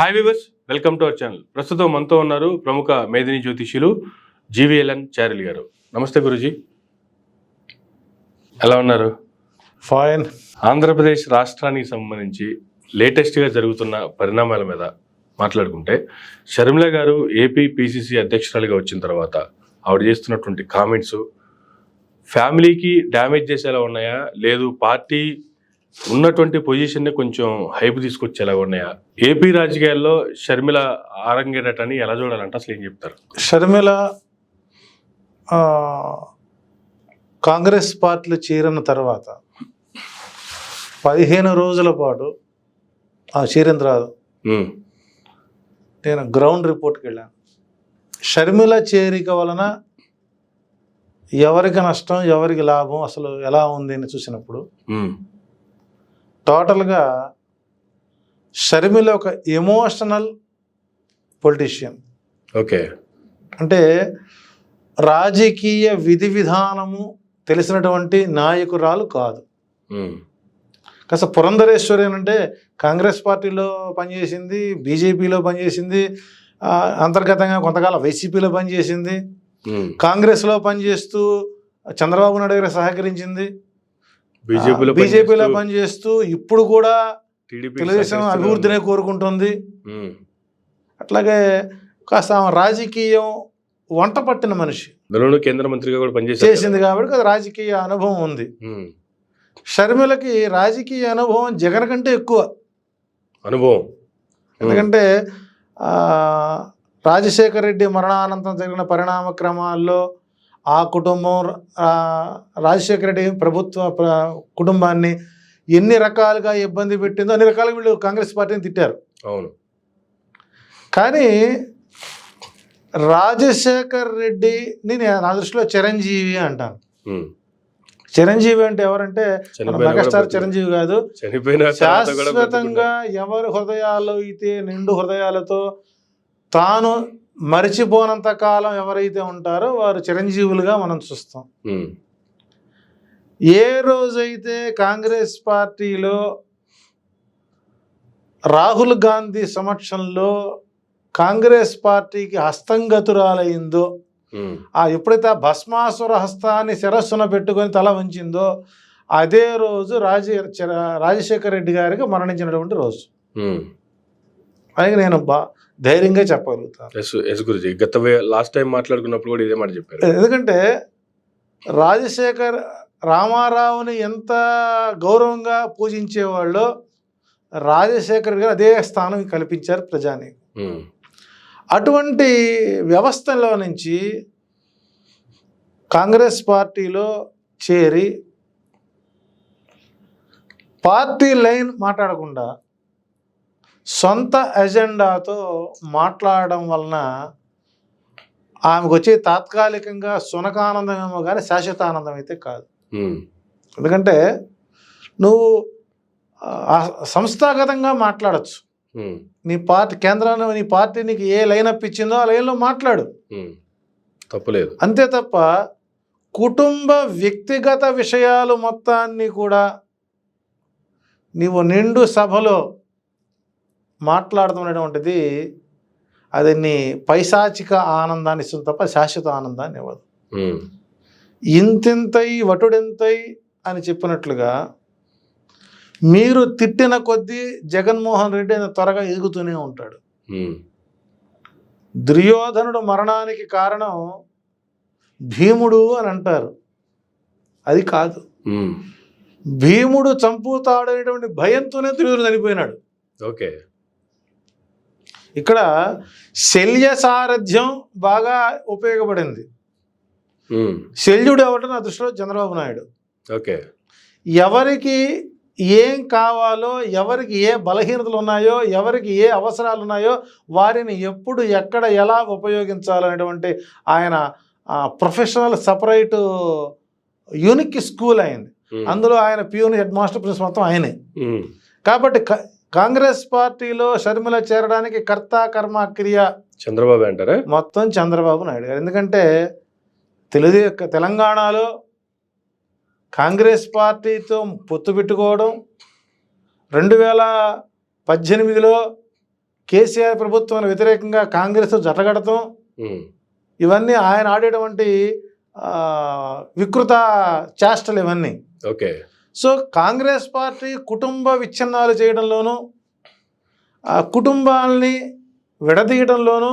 Hi viewers, welcome to our channel. ప్రస్తుతం మనతో ఉన్నారు ప్రముఖ మేదిని జ్యోతిష్యులు జీవీఎల్ఎన్ చారిల్ గారు. నమస్తే గురుజీ, ఎలా ఉన్నారు? ఫైన్. ఆంధ్రప్రదేశ్ రాష్ట్రానికి సంబంధించి లేటెస్ట్గా జరుగుతున్న పరిణామాల మీద మాట్లాడుకుంటే, షర్మిల గారు ఏపీ పిసిసి అధ్యక్షురాలిగా వచ్చిన తర్వాత ఆవిడ చేస్తున్నటువంటి కామెంట్స్ ఫ్యామిలీకి డ్యామేజ్ చేసేలా ఉన్నాయా, లేదు పార్టీ ఉన్నటువంటి పొజిషన్ని కొంచెం హైప్ తీసుకొచ్చేలా ఉన్నాయా? ఏపీ రాజకీయాల్లో షర్మిల ఆరంగేటని ఎలా చూడాలంటే అసలు ఏం చెప్తారు? షర్మిల కాంగ్రెస్ పార్టీలో చేరిన తర్వాత 15 రోజుల పాటు చేరిన తర్వాత నేను గ్రౌండ్ రిపోర్ట్కి వెళ్ళాను. షర్మిల చేరిక వలన ఎవరికి నష్టం, ఎవరికి లాభం, అసలు ఎలా ఉంది అని చూసినప్పుడు టోటల్గా షర్మిల ఒక ఎమోషనల్ పొలిటీషియన్. ఓకే, అంటే రాజకీయ విధి విధానము తెలిసినటువంటి నాయకురాలు కాదు. కాస్త పురంధరేశ్వరి అంటే కాంగ్రెస్ పార్టీలో పనిచేసింది, బీజేపీలో పనిచేసింది, అంతర్గతంగా కొంతకాలం వైసీపీలో పనిచేసింది, కాంగ్రెస్లో పనిచేస్తూ చంద్రబాబు నాయుడు గారికి సహకరించింది, బీజేపీలో పనిచేస్తూ ఇప్పుడు కూడా తెలుగుదేశం అభివృద్ధినే కోరుకుంటుంది. అట్లాగే కాస్త రాజకీయం వంట పట్టిన మనిషి, కేంద్ర మంత్రిగా కూడా చేసింది కాబట్టి అది రాజకీయ అనుభవం ఉంది. షర్మిలకి రాజకీయ అనుభవం జగన్ కంటే ఎక్కువ అనుభవం. ఎందుకంటే రాజశేఖర రెడ్డి మరణానంతరం జరిగిన పరిణామ క్రమాల్లో ఆ కుటుంబం రాజశేఖర రెడ్డి ప్రభుత్వ కుటుంబాన్ని ఎన్ని రకాలుగా ఇబ్బంది పెట్టిందో అన్ని రకాలుగా వీళ్ళు కాంగ్రెస్ పార్టీని తిట్టారు. అవును. కానీ రాజశేఖర్ రెడ్డిని నా దృష్టిలో చిరంజీవి అంటాను. చిరంజీవి అంటే ఎవరంటే మెగాస్టార్ చిరంజీవి కాదు, శాశ్వతంగా ఎవరి హృదయాల్లో అయితే నిండు హృదయాలతో తాను మరిచిపోనంత కాలం ఎవరైతే ఉంటారో వారు చిరంజీవులుగా మనం చూస్తాం. ఏ రోజైతే కాంగ్రెస్ పార్టీలో రాహుల్ గాంధీ సమక్షంలో కాంగ్రెస్ పార్టీకి హస్తంగతురాలయ్యిందో, ఎప్పుడైతే ఆ భస్మాసుర హస్తాన్ని శిరస్సున పెట్టుకొని తల వంచిందో అదే రోజు రాజశేఖర రెడ్డి గారికి మరణించినటువంటి రోజు అని నేను ధైర్యంగా చెప్పగలుగుతాను. లాస్ట్ టైం మాట్లాడుకున్నప్పుడు కూడా ఇదే మాట చెప్పారు. ఎందుకంటే రామారావుని ఎంత గౌరవంగా పూజించేవాళ్ళో రాజశేఖర్ గారు అదే స్థానం కల్పించారు ప్రజానికి. అటువంటి వ్యవస్థలో నుంచి కాంగ్రెస్ పార్టీలో చేరి పార్టీ లైన్ మాట్లాడకుండా సొంత ఎజెండాతో మాట్లాడడం వలన ఆమెకు వచ్చే తాత్కాలికంగా సునకానందమేమో కానీ శాశ్వత ఆనందం అయితే కాదు. ఎందుకంటే నువ్వు సంస్థాగతంగా మాట్లాడచ్చు, నీ పార్టీ కేంద్రాన్ని నీ పార్టీ నీకు ఏ లైన్ అప్ ఇచ్చిందో ఆ లైన్లో మాట్లాడు, తప్పులేదు. అంతే తప్ప కుటుంబ వ్యక్తిగత విషయాలు మొత్తాన్ని కూడా నీవు నిండు సభలో మాట్లాడుతున్నటువంటిది అది నీ పైశాచిక ఆనందాన్ని ఇస్తుంది తప్ప శాశ్వత ఆనందాన్ని ఇవ్వదు. ఇంతింతై వటుడింతై అని చెప్పినట్లుగా మీరు తిట్టిన కొద్దీ జగన్మోహన్ రెడ్డి త్వరగా ఎదుగుతూనే ఉంటాడు. దుర్యోధనుడు మరణానికి కారణం భీముడు అని అంటారు, అది కాదు. భీముడు చంపుతాడు అనేటువంటి భయంతోనే దుర్యోధనుడు చనిపోయినాడు. ఓకే, ఇక్కడ శల్య సారథ్యం బాగా ఉపయోగపడింది. శల్యుడు ఎవరు నా దృష్టిలో చంద్రబాబు నాయుడు. ఓకే, ఎవరికి ఏం కావాలో, ఎవరికి ఏ బలహీనతలు ఉన్నాయో, ఎవరికి ఏ అవసరాలు ఉన్నాయో వారిని ఎప్పుడు ఎక్కడ ఎలా ఉపయోగించాలనేటువంటి ఆయన ప్రొఫెషనల్ సపరేట్ యూనిక్ స్కూల్ అయింది. అందులో ఆయన ప్యూన్, హెడ్ మాస్టర్, ప్రిన్సిపల్ మొత్తం ఆయనే. కాబట్టి కాంగ్రెస్ పార్టీలో షర్మిల చేరడానికి కర్త కర్మ క్రియ చంద్రబాబు అంటారా? మొత్తం చంద్రబాబు నాయుడు గారు. ఎందుకంటే తెలంగాణలో కాంగ్రెస్ పార్టీతో పొత్తు పెట్టుకోవడం, 2018లో కేసీఆర్ ప్రభుత్వానికి వ్యతిరేకంగా కాంగ్రెస్ జతగడటం, ఇవన్నీ ఆయన ఆడేటువంటి వికృత చేష్టలు ఇవన్నీ. ఓకే. సో కాంగ్రెస్ పార్టీ కుటుంబ విచ్ఛిన్నాలు చేయడంలోనూ, కుటుంబాలని విడదీయడంలోనూ,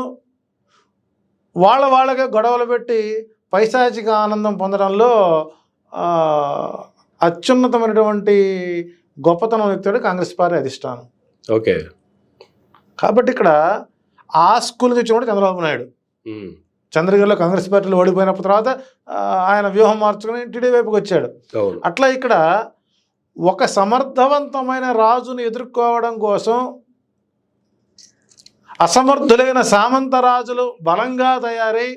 వాళ్ళగా గొడవలు పెట్టి పైశాచిక ఆనందం పొందడంలో అత్యున్నతమైనటువంటి గొప్పతనం వ్యక్తుడు కాంగ్రెస్ పార్టీ అధిష్టానం. ఓకే. కాబట్టి ఇక్కడ ఆ స్కూల్ నుంచి వచ్చినప్పుడు చంద్రబాబు నాయుడు చంద్రగిరిలో కాంగ్రెస్ పార్టీలో ఓడిపోయినప్పుడు తర్వాత ఆయన వ్యూహం మార్చుకుని టీడీపీ వైపుకి వచ్చాడు. అట్లా ఇక్కడ ఒక సమర్థవంతమైన రాజును ఎదుర్కోవడం కోసం అసమర్థులైన సామంత రాజులు బలంగా తయారై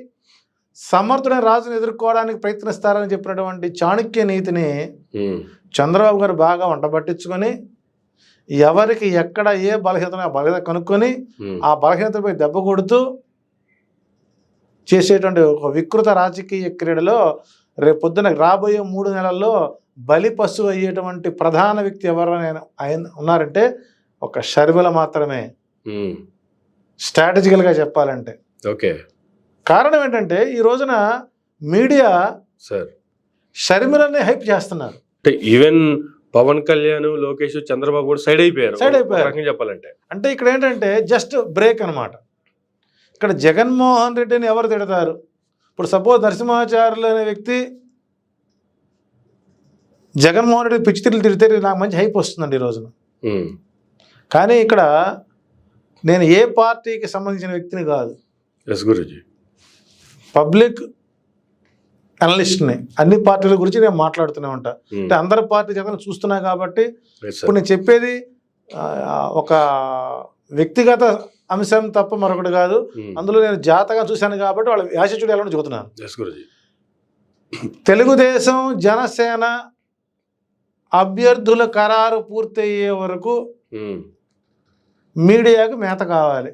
సమర్థుడైన రాజును ఎదుర్కోవడానికి ప్రయత్నిస్తారని చెప్పినటువంటి చాణక్య నీతిని చంద్రబాబు గారు బాగా వంట పట్టించుకొని, ఎవరికి ఎక్కడ ఏ బలహీనత ఆ బలహీనత కనుక్కొని ఆ బలహీనతపై దెబ్బ కొడుతూ చేసేటువంటి ఒక వికృత రాజకీయ క్రీడలో రేపు పొద్దున రాబోయే 3 నెలల్లో బలి పశువు అయ్యేటువంటి ప్రధాన వ్యక్తి ఎవరైనా ఉన్నారంటే ఒక షర్మిల మాత్రమే, స్ట్రాటజికల్గా చెప్పాలంటే. ఓకే. కారణం ఏంటంటే ఈ రోజున మీడియా షర్మిలని హైప్ చేస్తున్నారు. ఈవెన్ పవన్ కళ్యాణ్, లోకేష్, చంద్రబాబు కూడా సైడ్ అయిపోయారు చెప్పాలంటే. అంటే ఇక్కడ ఏంటంటే జస్ట్ బ్రేక్ అనమాట. ఇక్కడ జగన్మోహన్ రెడ్డిని ఎవరు తిడతారు? ఇప్పుడు సపోజ్ నరసింహాచార్యులు అనే వ్యక్తి జగన్మోహన్ రెడ్డి పిచ్చి తిడితే నాకు మంచి హైప్ వస్తుందండి ఈ రోజున. కానీ ఇక్కడ నేను ఏ పార్టీకి సంబంధించిన వ్యక్తిని కాదు, పబ్లిక్ అనలిస్ట్ని. అన్ని పార్టీల గురించి నేను మాట్లాడుతూనే ఉంటా. అంటే అందరి పార్టీ జగన్ చూస్తున్నా కాబట్టి ఇప్పుడు నేను చెప్పేది ఒక వ్యక్తిగత అంశం తప్ప మరొకటి కాదు. అందులో నేను జాతగా చూశాను కాబట్టి వాళ్ళ యాసిచుడు ఎలా చెబుతున్నాను. తెలుగుదేశం జనసేన అభ్యర్థుల ఖరారు పూర్తయ్యే వరకు మీడియాకు మేత కావాలి.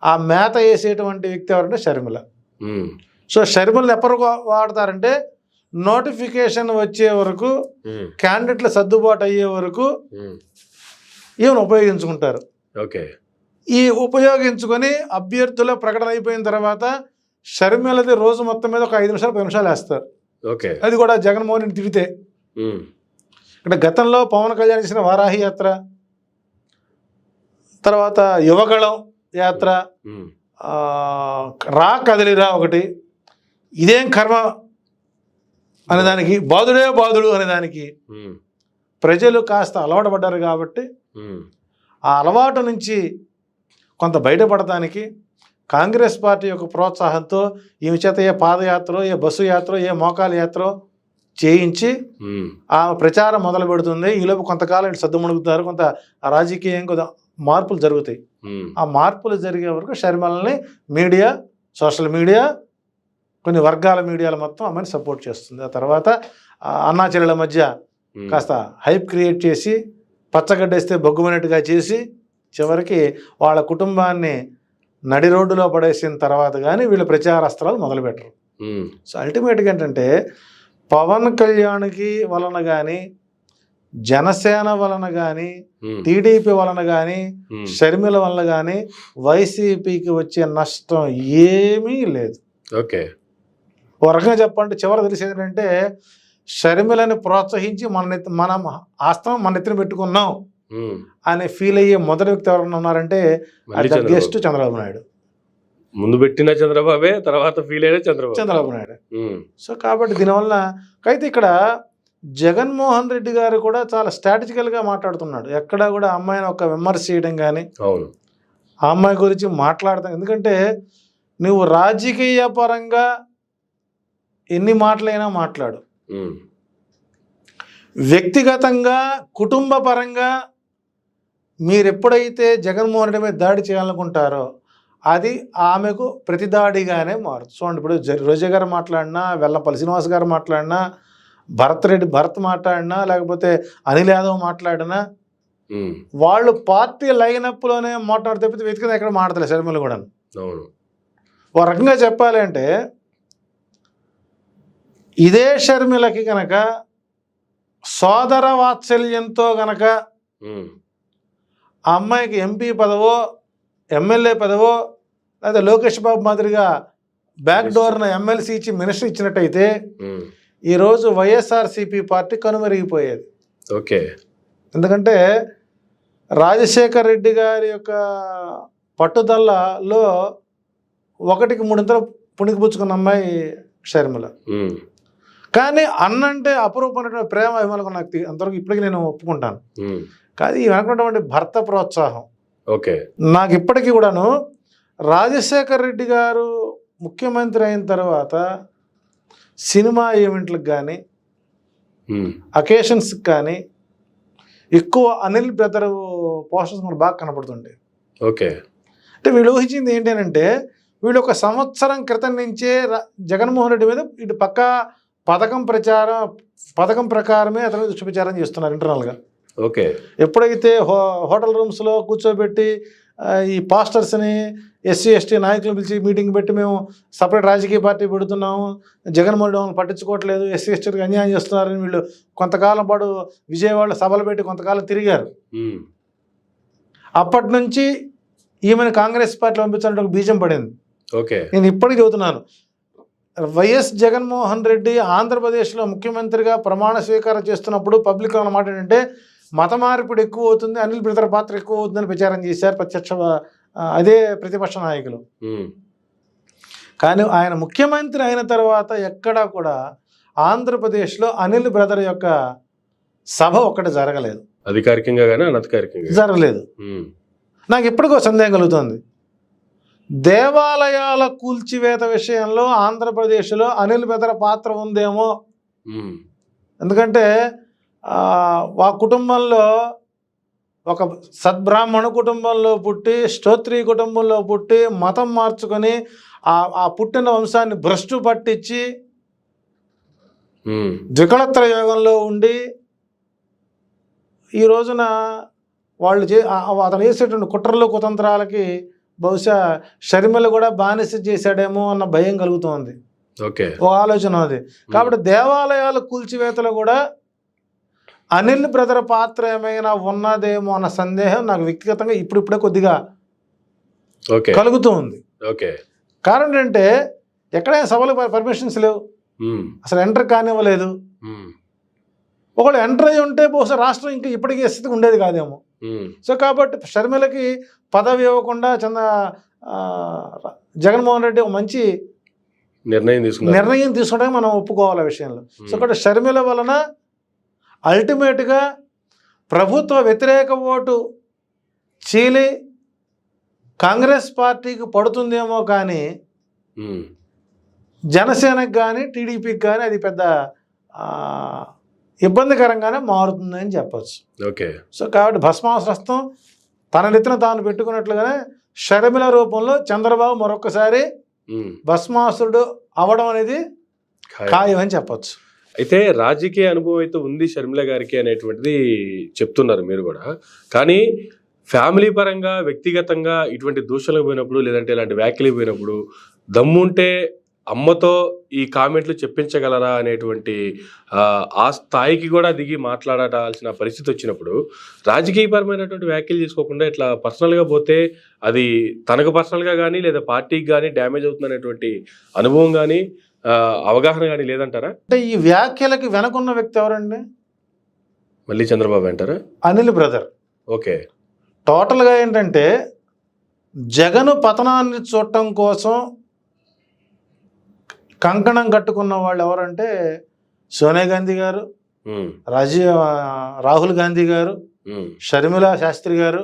ఆ మేత వేసేటువంటి వ్యక్తి ఎవరంటే షర్మిల. సో షర్మిలను ఎప్పుడు వాడతారంటే నోటిఫికేషన్ వచ్చే వరకు, క్యాండిడేట్ల సర్దుబాటు అయ్యే వరకు ఈవెన్ ఉపయోగించుకుంటారు. ఓకే. ఈ ఉపయోగించుకొని అభ్యర్థుల ప్రకటన అయిపోయిన తర్వాత షర్మిలది రోజు మొత్తం మీద ఒక 5 నిమిషాలు 10 నిమిషాలు వేస్తారు. ఓకే. అది కూడా జగన్మోహన్ రెడ్డి తిడితే. ఇక్కడ గతంలో పవన్ కళ్యాణ్ చేసిన వారాహి యాత్ర, తర్వాత యువగళం యాత్ర, రా కదిలిరా ఒకటి, ఇదేం కర్మ అనేదానికి, బాధుడు అనేదానికి ప్రజలు కాస్త అలవాటు పడ్డారు. కాబట్టి ఆ అలవాటు నుంచి కొంత బయటపడటానికి కాంగ్రెస్ పార్టీ యొక్క ప్రోత్సాహంతో ఈమె చేత ఏ పాదయాత్ర, ఏ బస్సు యాత్ర, ఏ మోకాల యాత్ర చేయించి ఆ ప్రచారం మొదలు పెడుతుంది. ఈలోపు కొంతకాలం సద్దుమణుగుతారు, కొంత రాజకీయం కొంత మార్పులు జరుగుతాయి. ఆ మార్పులు జరిగే వరకు షర్మిలని మీడియా, సోషల్ మీడియా, కొన్ని వర్గాల మీడియాలు మొత్తం ఆమెను సపోర్ట్ చేస్తుంది. ఆ తర్వాత అన్నా చెల్లెల మధ్య కాస్త హైప్ క్రియేట్ చేసి పచ్చగడ్డేస్తే బొగ్గుమనేట్టుగా చేసి చివరికి వాళ్ళ కుటుంబాన్ని నడి రోడ్డులో పడేసిన తర్వాత కానీ వీళ్ళు ప్రచారాస్త్రాలు మొదలుపెట్టరు. సో అల్టిమేట్గా ఏంటంటే పవన్ కళ్యాణ్కి వలన కానీ, జనసేన వలన కానీ, టీడీపీ వలన కానీ, షర్మిల వలన కానీ వైసీపీకి వచ్చే నష్టం ఏమీ లేదు. ఓకే. ఓ రకంగా చెప్పాలంటే చివరి తెలిసేది ఏంటంటే షర్మిలని ప్రోత్సహించి మనం ఆస్తం మన నెత్తిన పెట్టుకున్నాం అని ఫీల్ అయ్యే మొదటి వ్యక్తి ఎవరైనా ఉన్నారంటే గెస్ట్ చంద్రబాబు నాయుడు. ముందు పెట్టిన చంద్రబాబే, తర్వాత ఫీల్ అయిన చంద్రబాబు నాయుడు. సో కాబట్టి దీనివల్ల అయితే ఇక్కడ జగన్మోహన్ రెడ్డి గారు కూడా చాలా స్ట్రాటజికల్గా మాట్లాడుతున్నాడు. ఎక్కడా కూడా అమ్మాయిని ఒక విమర్శ చేయడం కానీ, ఆ అమ్మాయి గురించి మాట్లాడతాం. ఎందుకంటే నువ్వు రాజకీయ పరంగా ఎన్ని మాటలైనా మాట్లాడు, వ్యక్తిగతంగా కుటుంబ పరంగా మీరు ఎప్పుడైతే జగన్మోహన్ రెడ్డి మీద దాడి చేయాలనుకుంటారో అది ఆమెకు ప్రతిదాడిగానే మారుతుంది. చూడండి, ఇప్పుడు రోజా గారు మాట్లాడినా, వెల్లంపల్లి శ్రీనివాస్ గారు మాట్లాడినా, భరత్ మాట్లాడినా, లేకపోతే అనిల్ యాదవ్ మాట్లాడినా వాళ్ళు పార్టీ లైనప్లోనే మాట్లాడితే తప్పితే వ్యక్తిగత ఎక్కడ మాట్లాడలేదు. షర్మిల కూడా ఓ రకంగా చెప్పాలి అంటే ఇదే షర్మిలకి కనుక సోదర వాత్సల్యంతో గనక ఆ అమ్మాయికి ఎంపీ పదవో ఎమ్మెల్యే పదవో లేదా లోకేష్ బాబు మాదిరిగా బ్యాక్ డోర్న ఎమ్మెల్సీ ఇచ్చి మినిస్టర్ ఇచ్చినట్టయితే ఈరోజు వైఎస్ఆర్సీపీ పార్టీ కనుమరిగిపోయేది. ఓకే. ఎందుకంటే రాజశేఖర్ రెడ్డి గారి యొక్క పట్టుదలలో 1కి 3 పుణికిపుచ్చుకున్న అమ్మాయి షర్మిల. కానీ అన్నంటే అపురూపమైనటువంటి ప్రేమ అభిమానులకు నాకు అంతవరకు ఇప్పటికీ నేను ఒప్పుకుంటాను. కానీ ఈ వెనకున్నటువంటి భర్త ప్రోత్సాహం ఓకే నాకు ఇప్పటికీ కూడాను. రాజశేఖర్ రెడ్డి గారు ముఖ్యమంత్రి అయిన తర్వాత సినిమా ఈవెంట్లకు కానీ అకేషన్స్కి కానీ ఎక్కువ అనిల్ బ్రదర్ పోస్టర్స్ మనకు బాగా కనపడుతుండే. ఓకే. అంటే వీళ్ళు ఊహించింది ఏంటంటే వీళ్ళు 1 సంవత్సరం క్రితం నుంచే జగన్మోహన్ రెడ్డి మీద ఇటు పక్క పథకం ప్రకారమే అతను దుష్ప్రచారం చేస్తున్నారు ఇంటర్నల్గా. ఓకే. ఎప్పుడైతే హోటల్ రూమ్స్లో కూర్చోబెట్టి ఈ పాస్టర్స్ని ఎస్సీ ఎస్టీ నాయకులు పిలిచి మీటింగ్ పెట్టి మేము సపరేట్ రాజకీయ పార్టీ పెడుతున్నాము, జగన్మోహన్ రెడ్డి పట్టించుకోవట్లేదు, ఎస్సీ ఎస్టీకి అన్యాయం చేస్తున్నారని వీళ్ళు కొంతకాలం పాటు విజయవాడలో సభలు పెట్టి కొంతకాలం తిరిగారు. అప్పటి నుంచి ఈమెను కాంగ్రెస్ పార్టీ పంపించాలంటే ఒక బీజం పడింది. ఓకే. నేను ఇప్పటికీ చెబుతున్నాను, వైఎస్ జగన్మోహన్ రెడ్డి ఆంధ్రప్రదేశ్లో ముఖ్యమంత్రిగా ప్రమాణ స్వీకారం చేస్తున్నప్పుడు పబ్లిక్లో ఉన్న మాట ఏంటంటే మత మార్పిడి ఎక్కువ అవుతుంది, అనిల్ బ్రదర్ పాత్ర ఎక్కువ అవుతుందని ప్రచారం చేశారు అదే ప్రతిపక్ష నాయకులు. కానీ ఆయన ముఖ్యమంత్రి అయిన తర్వాత ఎక్కడా కూడా ఆంధ్రప్రదేశ్లో అనిల్ బ్రదర్ యొక్క సభ ఒక్కటి జరగలేదు, అధికారికంగా కానీ అనధికారికంగా జరగలేదు. నాకు ఇప్పటికో సందేహం కలుగుతుంది, దేవాలయాల కూల్చివేత విషయంలో ఆంధ్రప్రదేశ్లో అనిల్ బ్రదర్ పాత్ర ఉందేమో. ఎందుకంటే ఆ కుటుంబంలో ఒక సద్బ్రాహ్మణ కుటుంబంలో పుట్టి స్తోత్రీ కుటుంబంలో పుట్టి మతం మార్చుకొని ఆ పుట్టిన వంశాన్ని భ్రష్టు పట్టించి ద్వికళత్ర యోగంలో ఉండి ఈ రోజున వాళ్ళు అతను చేసేటువంటి కుట్రలు కుతంత్రాలకి బహుశా షర్మిల కూడా బానిస చేశాడేమో అన్న భయం కలుగుతోంది. ఓకే. ఓ ఆలోచన అది. కాబట్టి దేవాలయాల కూల్చివేతలో కూడా అనిల్ బ్రదర్ పాత్ర ఏమైనా ఉన్నదేమో అన్న సందేహం నాకు వ్యక్తిగతంగా ఇప్పుడిప్పుడే కొద్దిగా కలుగుతూ ఉంది. కారణం ఏంటంటే ఎక్కడైనా సభలకు పర్మిషన్స్ లేవు, అసలు ఎంటర్ కానివ్వలేదు. ఒకళ్ళు ఎంటర్ అయ్యి ఉంటే బహుశా రాష్ట్రం ఇంకా ఇప్పటికీ స్థితికి ఉండేది కాదేమో. సో కాబట్టి షర్మిలకి పదవి ఇవ్వకుండా జగన్మోహన్ రెడ్డి ఒక మంచి నిర్ణయం తీసుకుంటే మనం ఒప్పుకోవాలి ఆ విషయంలో. సో కాబట్టి షర్మిల వలన అల్టిమేట్గా ప్రభుత్వ వ్యతిరేక ఓటు చీలి కాంగ్రెస్ పార్టీకి పడుతుందేమో, కానీ జనసేనకు కానీ టీడీపీకి కానీ అది పెద్ద ఇబ్బందికరంగానే మారుతుందని చెప్పచ్చు. ఓకే. సో కాబట్టి భస్మాస్త్రం తన నెత్తిన తాను పెట్టుకున్నట్లుగానే షర్మిల రూపంలో చంద్రబాబు మరొకసారి భస్మాసురుడు అవడం అనేది ఖాయం అని చెప్పచ్చు. అయితే రాజకీయ అనుభవం అయితే ఉంది షర్మిల గారికి అనేటువంటిది చెప్తున్నారు మీరు కూడా. కానీ ఫ్యామిలీ పరంగా వ్యక్తిగతంగా ఇటువంటి దూషణలకు పోయినప్పుడు లేదంటే ఇలాంటి వ్యాఖ్యలకు పోయినప్పుడు దమ్ముంటే అమ్మతో ఈ కామెంట్లు చెప్పించగలరా అనేటువంటి ఆ స్థాయికి కూడా దిగి మాట్లాడాల్సిన పరిస్థితి వచ్చినప్పుడు రాజకీయపరమైనటువంటి వ్యాఖ్యలు చేసుకోకుండా ఇట్లా పర్సనల్గా పోతే అది తనకు పర్సనల్గా కానీ లేదా పార్టీకి కానీ డ్యామేజ్ అవుతుంది అనేటువంటి అనుభవం కానీ అవగాహన కానీ లేదంటారా? అంటే ఈ వ్యాఖ్యలకి వెనకున్న వ్యక్తి ఎవరండి? మళ్ళీ చంద్రబాబు అంటారా? అనిల్ బ్రదర్. ఓకే. టోటల్గా ఏంటంటే జగన్ పతనాన్ని చూడటం కోసం కంకణం కట్టుకున్న వాళ్ళు ఎవరంటే సోనియా గాంధీ గారు, రాహుల్ గాంధీ గారు, షర్మిలా శాస్త్రి గారు,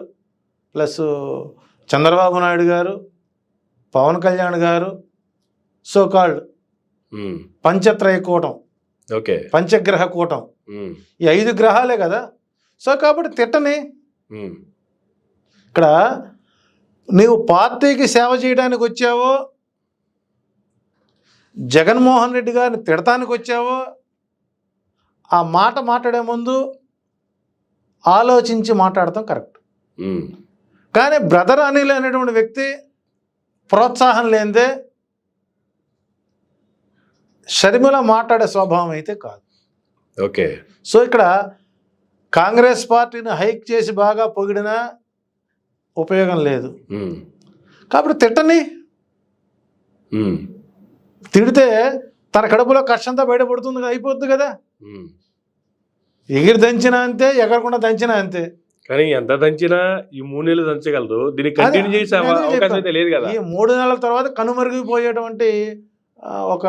ప్లస్ చంద్రబాబు నాయుడు గారు, పవన్ కళ్యాణ్ గారు, సో కాల్డ్ పంచత్రయ కూటం, పంచగ్రహ కూటం, ఈ 5 గ్రహాలే కదా. సో కాబట్టి తిట్టని ఇక్కడ నీవు పార్టీకి సేవ చేయడానికి వచ్చావో, జగన్మోహన్ రెడ్డి గారిని తిడటానికి వచ్చావో, ఆ మాట మాట్లాడే ముందు ఆలోచించి మాట్లాడటం కరెక్ట్. కానీ బ్రదర్ అనిల్ అనేటువంటి వ్యక్తి ప్రోత్సాహం లేనిదే షర్మిల మాట్లాడే స్వభావం అయితే కాదు. ఓకే. సో ఇక్కడ కాంగ్రెస్ పార్టీని హైక్ చేసి బాగా పొగిడినా ఉపయోగం లేదు. ఉమ్, కాబట్టి తిట్టని, ఉమ్, తిడితే తన కడుపులో కష్టంతా బయటపడుతుంది కదా, అయిపోద్ది కదా. ఉమ్. ఎగిరి దంచినా అంతే, ఎగరకుండా దంచినా అంతే. కానీ ఎంత దంచినా ఈ 3 నెలలు దంచగలరు, దీన్ని కంటిన్యూ చేసే నేను అదే అవకాశం అయితే లేదు కదా. ఈ 3 నెలల తర్వాత కనుమరుగిపోయేటువంటి ఒక,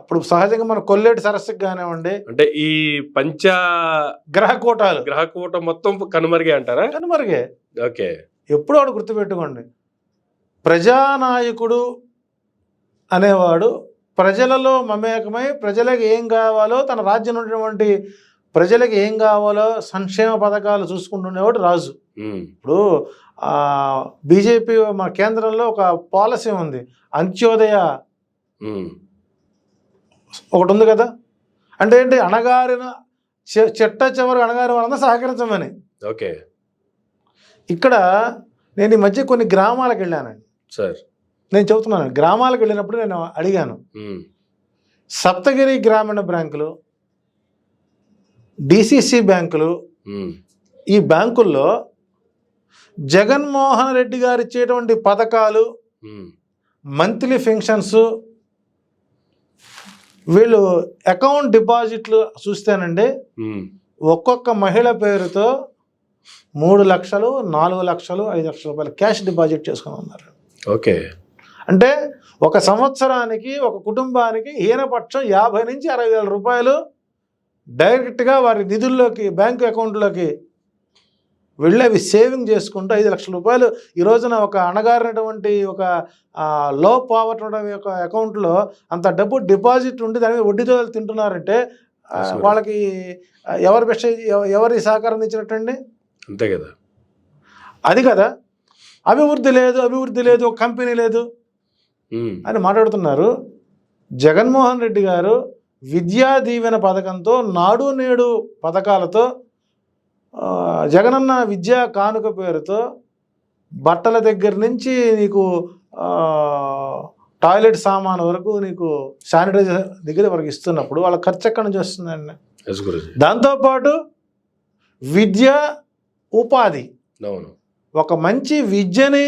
ఇప్పుడు సహజంగా మన కొల్లేటి సరస్సుకి కానివ్వండి, అంటే ఈ పంచ గ్రహకూటాలు గ్రహకూటం మొత్తం కనుమరుగే అంటారా? కనుమరుగే. ఓకే. ఎప్పుడూ వాడు గుర్తుపెట్టుకోండి, ప్రజానాయకుడు అనేవాడు ప్రజలలో మమేకమై ప్రజలకు ఏం కావాలో, తన రాజ్యం ఉన్నటువంటి ప్రజలకు ఏం కావాలో సంక్షేమ పథకాలు చూసుకుంటుండేవాడు రాజు. ఉమ్, ఇప్పుడు బీజేపీ మన కేంద్రంలో ఒక పాలసీ ఉంది, అంత్యోదయ ఉమ్, ఒకటి ఉంది కదా. అంటే ఏంటి, అణగారిన చెట్ట చివరి అణగారి వాళ్ళందరూ సహకరించమని. ఓకే ఇక్కడ నేను ఈ మధ్య కొన్ని గ్రామాలకు వెళ్ళానండి. సార్. నేను చెబుతున్నాను, గ్రామాలకు వెళ్ళినప్పుడు నేను అడిగాను, ఉమ్, సప్తగిరి గ్రామీణ బ్యాంకులు, డిసిసి బ్యాంకులు, ఉమ్, ఈ బ్యాంకుల్లో జగన్మోహన్ రెడ్డి గారు ఇచ్చేటువంటి పథకాలు, ఉమ్, మంత్లీ పెన్షన్స్, వీళ్ళు అకౌంట్ డిపాజిట్లు చూస్తేనండి, ఉమ్, ఒక్కొక్క మహిళ పేరుతో 3 లక్షలు, 4 లక్షలు, 5 లక్షల రూపాయలు క్యాష్ డిపాజిట్ చేసుకుని ఉన్నారు. ఓకే. అంటే ఒక సంవత్సరానికి ఒక కుటుంబానికి హీనపక్షం 50 నుంచి 60 వేల రూపాయలు డైరెక్ట్గా వారి నిధుల్లోకి, బ్యాంకు అకౌంట్లోకి వెళ్ళి అవి సేవింగ్ చేసుకుంటూ 5 లక్షల రూపాయలు ఈ రోజున ఒక అణగారినటువంటి ఒక లో పావర్టీ యొక్క అకౌంట్లో అంత డబ్బు డిపాజిట్ ఉండి దాని మీద వడ్డీతో తింటున్నారంటే వాళ్ళకి ఎవరి సహకారం ఇచ్చినట్టండి? అంతే కదా. అది కదా, అభివృద్ధి లేదు, ఒక కంపెనీ లేదు అని మాట్లాడుతున్నారు. జగన్మోహన్ రెడ్డి గారు విద్యా దీవెన పథకంతో, నాడు నేడు పథకాలతో, జగనన్న విద్యా కానుక పేరుతో బట్టల దగ్గర నుంచి నీకు టాయిలెట్ సామాన్ వరకు, నీకు శానిటైజర్ దగ్గర వరకు ఇస్తున్నప్పుడు వాళ్ళ ఖర్చు ఎక్కడి నుంచి వస్తుందండి? దాంతోపాటు విద్య, ఉపాధి, ఒక మంచి విద్యని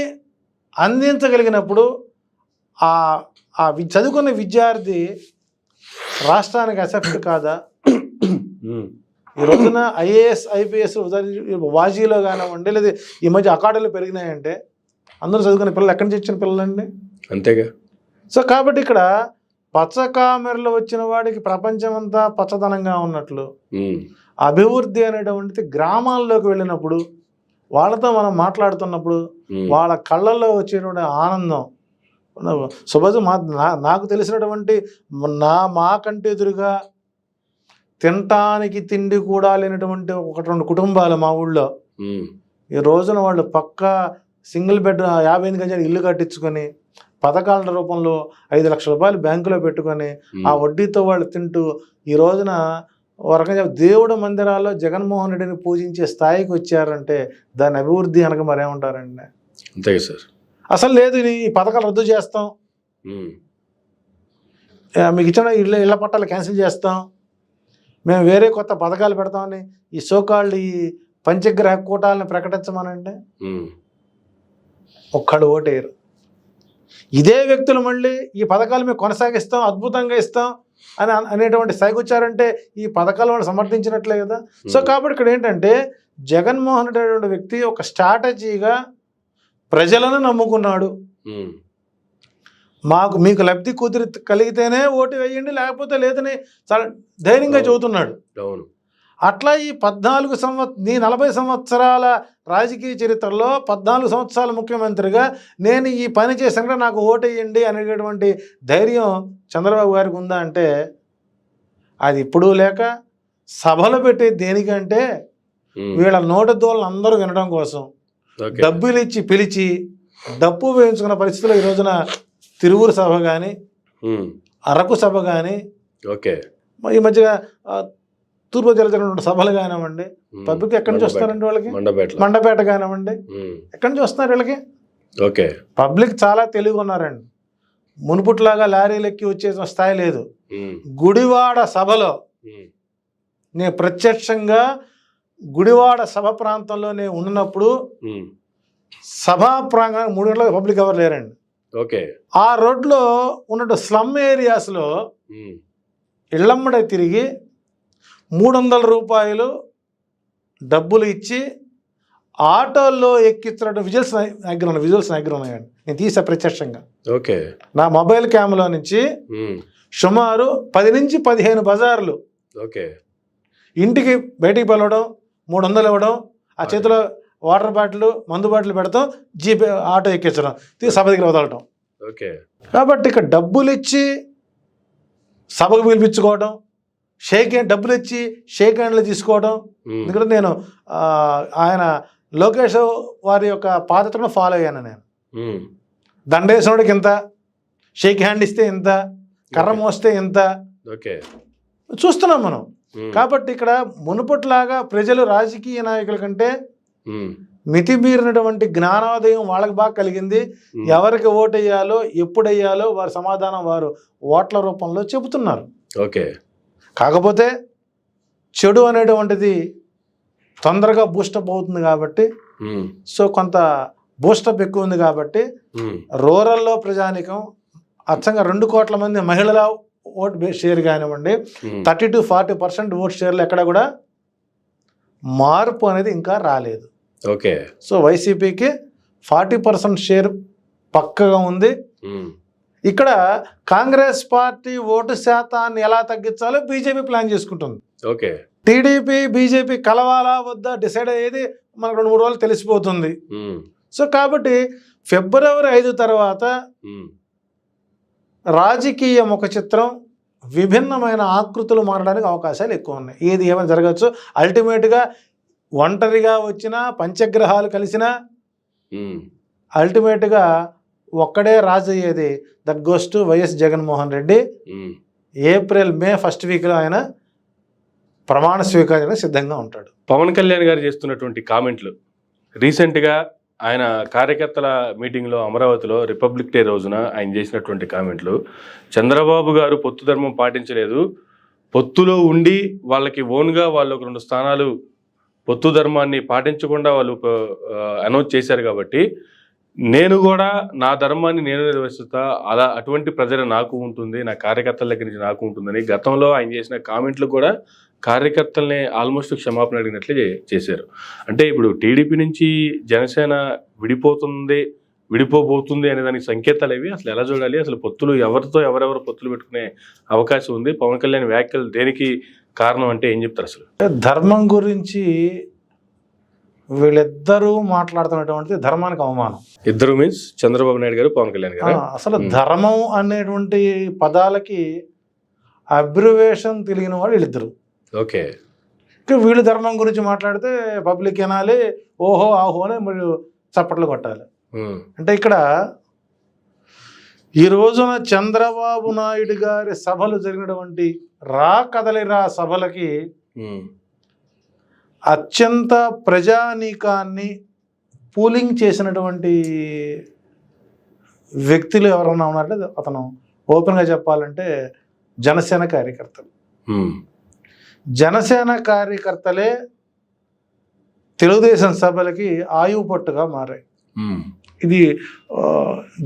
అందించగలిగినప్పుడు చదువుకున్న విద్యార్థి రాష్ట్రానికి అసెప్ట్ కాదా? ఈ రోజున ఐఏఎస్, ఐపీఎస్ వాజీలో కానివ్వండి, లేదా ఈ మధ్య అకాడమీలు పెరిగినాయంటే అందరూ చదువుకునే పిల్లలు ఎక్కడి నుంచి వచ్చిన పిల్లలండి? అంతేగా. సో కాబట్టి ఇక్కడ పచ్చ కామెరలు వచ్చిన వాడికి ప్రపంచం అంతా పచ్చదనంగా ఉన్నట్లు, అభివృద్ధి అనేటువంటిది గ్రామాల్లోకి వెళ్ళినప్పుడు, వాళ్ళతో మనం మాట్లాడుతున్నప్పుడు వాళ్ళ కళ్ళల్లో వచ్చేటువంటి ఆనందం, సుభాష్ నాకు తెలిసినటువంటి మాకంటే ఎదురుగా తినటానికి తిండి కూడా లేనటువంటి 1-2 కుటుంబాలు మా ఊళ్ళో ఈ రోజున వాళ్ళు పక్కా సింగిల్ బెడ్ 58 గజాలు ఇల్లు కట్టించుకొని పథకాల రూపంలో 5 లక్షల రూపాయలు బ్యాంకులో పెట్టుకొని ఆ వడ్డీతో వాళ్ళు తింటూ ఈ రోజున ఒక రకంగా దేవుడు మందిరాల్లో జగన్మోహన్ రెడ్డిని పూజించే స్థాయికి వచ్చారంటే దాని అభివృద్ధి అనక మరేమంటారండి? అంతే సార్. అసలు లేదు, ఈ పథకాలు రద్దు చేస్తాం, మీకు ఇచ్చిన ఇళ్ళ పట్టాలు క్యాన్సిల్ చేస్తాం, మేము వేరే కొత్త పథకాలు పెడతామని ఈ సోకాళ్ళు ఈ పంచగ్రహ కూటాలను ప్రకటించమనండి, ఒక్కడు ఓటేరు. ఇదే వ్యక్తులు మళ్ళీ ఈ పథకాలు మేము కొనసాగిస్తాం, అద్భుతంగా ఇస్తాం అని అనేటువంటి స్థాయికి ఈ పథకాలు వాళ్ళు సమర్థించినట్లే కదా. సో కాబట్టి ఇక్కడ ఏంటంటే జగన్మోహన్ రెడ్డి అనేటువంటి వ్యక్తి ఒక స్ట్రాటజీగా ప్రజలను నమ్ముకున్నాడు. మీకు లబ్ధి కలిగితేనే ఓటు వేయండి, లేకపోతే లేదని చాలా ధైర్యంగా చెబుతున్నాడు. అట్లా ఈ 40 సంవత్సరాల రాజకీయ చరిత్రలో 14 సంవత్సరాల ముఖ్యమంత్రిగా నేను ఈ పని చేశాక నాకు ఓటు వేయండి అనేటటువంటి ధైర్యం చంద్రబాబు గారికి ఉందా అంటే అది ఇప్పుడు లేక, సభలు పెట్టే దేనికంటే వీళ్ళ నోటి దోళ్ళని అందరూ వినడం కోసం డబ్బులు ఇచ్చి పిలిచి డప్పు వేయించుకున్న పరిస్థితుల్లో ఈ రోజున తిరువురు సభ కానీ, అరకు సభ కానీ, ఈ మధ్య తూర్పు జరిగినటువంటి సభలు కానివ్వండి, పబ్లిక్ ఎక్కడి నుంచి వస్తారండి వాళ్ళకి? మండపేట కానివ్వండి, ఎక్కడి నుంచి వస్తున్నారు వీళ్ళకి? పబ్లిక్ చాలా తెలివి ఉన్నారండి. మునుపుట్లాగా లారీలు ఎక్కి వచ్చే స్థాయి లేదు. గుడివాడ సభలో నేను ప్రత్యక్షంగా గుడివాడ సభ ప్రాంతంలో నేను ఉన్నప్పుడు సభా ప్రాంగణం 3 గంటలకు పబ్లిక్ ఎవరు లేరండి. ఓకే. ఆ రోడ్లో ఉన్నట్టు స్లమ్ ఏరియాస్లో ఇళ్ళమ్మడే తిరిగి 300 రూపాయలు డబ్బులు ఇచ్చి ఆటోల్లో ఎక్కించినట్టు విజువల్స్ దగ్గర ఉన్నాయండి. నేను తీసా ప్రత్యక్షంగా. ఓకే. నా మొబైల్ క్యామ్లో నుంచి సుమారు 10 నుంచి 15 బజార్లు. ఓకే. ఇంటికి బయటికి పిలవడం, 300 ఇవ్వడం, ఆ చేతిలో వాటర్ బాటిల్ మందు బాటిల్ పెడతాం, జీపే ఆటో ఎక్కించడం, సభ దగ్గర వదలటం. ఓకే. కాబట్టి ఇక్కడ డబ్బులు ఇచ్చి సభకు పిలిపించుకోవడం, డబ్బులు ఇచ్చి షేక్ హ్యాండ్లు తీసుకోవడం. ఎందుకంటే నేను ఆయన లోకేష్ వారి యొక్క పాత్రను ఫాలో అయ్యాను. నేను దండేసినోడికి ఇంత, షేక్ హ్యాండ్ ఇస్తే ఇంత, కర్ర మోస్తే ఇంత చూస్తున్నాం మనం. కాబట్టి ఇక్కడ మునుపట్లాగా ప్రజలు రాజకీయ నాయకుల కంటే మితిమీరినటువంటి జ్ఞానోదయం వాళ్ళకి బాగా కలిగింది. ఎవరికి ఓటు వేయాలో, ఎప్పుడు వేయాలో వారి సమాధానం వారు ఓట్ల రూపంలో చెబుతున్నారు. ఓకే. కాకపోతే చెడు అనేటువంటిది తొందరగా బూస్టప్ అవుతుంది కాబట్టి, సో కొంత బూస్టప్ ఎక్కువ ఉంది కాబట్టి రూరల్లో ప్రజానికం అచ్చంగా 2 కోట్ల మంది మహిళల ఓట్ షేర్ కానివ్వండి, 30 to 40% ఓట్ షేర్లు ఎక్కడ కూడా మార్పు అనేది ఇంకా రాలేదు. ఓకే. సో వైసీపీకి 40% షేర్ పక్కగా ఉంది. ఇక్కడ కాంగ్రెస్ పార్టీ ఓటు శాతాన్ని ఎలా తగ్గించాలో బీజేపీ ప్లాన్ చేసుకుంటుంది. ఓకే. టీడీపీ బీజేపీ కలవాలా వద్దా డిసైడ్ అయ్యేది మనకు 2-3 రోజులు తెలిసిపోతుంది. సో కాబట్టి ఫిబ్రవరి 5 తర్వాత రాజకీయ ముఖ చిత్రం విభిన్నమైన ఆకృతులు మారడానికి అవకాశాలు ఎక్కువ ఉన్నాయి. ఏది ఏమైనా జరగచ్చు. అల్టిమేట్గా ఒంటరిగా వచ్చినా, పంచగ్రహాలు కలిసినా అల్టిమేట్గా ఒక్కడే రాజు అయ్యేది. That goes to YS Jaganmohan Reddy. April-May 1st వీక్లో ఆయన ప్రమాణ స్వీకారానికి సిద్ధంగా ఉంటాడు. పవన్ కళ్యాణ్ గారు చేస్తున్నటువంటి కామెంట్లు, రీసెంట్గా ఆయన కార్యకర్తల మీటింగ్లో అమరావతిలో రిపబ్లిక్ డే రోజున ఆయన చేసినటువంటి కామెంట్లు, చంద్రబాబు గారు పొత్తు ధర్మం పాటించలేదు, పొత్తులో ఉండి వాళ్ళకి ఓన్గా వాళ్ళు 2 స్థానాలు పొత్తు ధర్మాన్ని పాటించకుండా వాళ్ళు అనౌన్స్ చేశారు కాబట్టి నేను కూడా నా ధర్మాన్ని నేను నిర్వహిస్తా, అలా అటువంటి ప్రజలు నాకు ఉంటుంది, నా కార్యకర్తల దగ్గర నుంచి నాకు ఉంటుందని గతంలో ఆయన చేసిన కామెంట్లు కూడా కార్యకర్తల్ని ఆల్మోస్ట్ క్షమాపణ అడిగినట్లే చేశారు. అంటే ఇప్పుడు టీడీపీ నుంచి జనసేన విడిపోబోతుంది అనే దానికి సంకేతాలు ఇవి. అసలు ఎలా చూడాలి? అసలు పొత్తులు ఎవరెవరు పొత్తులు పెట్టుకునే అవకాశం ఉంది? పవన్ కళ్యాణ్ వ్యాఖ్యలు దేనికి కారణం అంటే ఏం చెప్తారు? అసలు ధర్మం గురించి వీళ్ళిద్దరూ మాట్లాడుతున్నటువంటి ధర్మానికి అవమానం. ఇద్దరు మీన్స్ చంద్రబాబు నాయుడు గారు, పవన్ కళ్యాణ్ గారు. అసలు ధర్మం అనేటువంటి పదాలకి అబ్రివేషన్ తెలియని వాడు వీళ్ళిద్దరు. ఓకే. వీళ్ళు ధర్మం గురించి మాట్లాడితే పబ్లిక్ వినాలి, ఓహో ఆహో అని మీరు చప్పట్లు కొట్టాలి. అంటే ఇక్కడ ఈ రోజున చంద్రబాబు నాయుడు గారి సభలు జరిగినటువంటి కదలిరా సభలకి అత్యంత ప్రజానీకాన్ని పూలింగ్ చేసినటువంటి వ్యక్తులు ఎవరన్నా ఉన్నారంటే అతను ఓపెన్గా చెప్పాలంటే జనసేన కార్యకర్తలు. జనసేన కార్యకర్తలే తెలుగుదేశం సభలకి ఆయువు పట్టుగా మారాయి. ఇది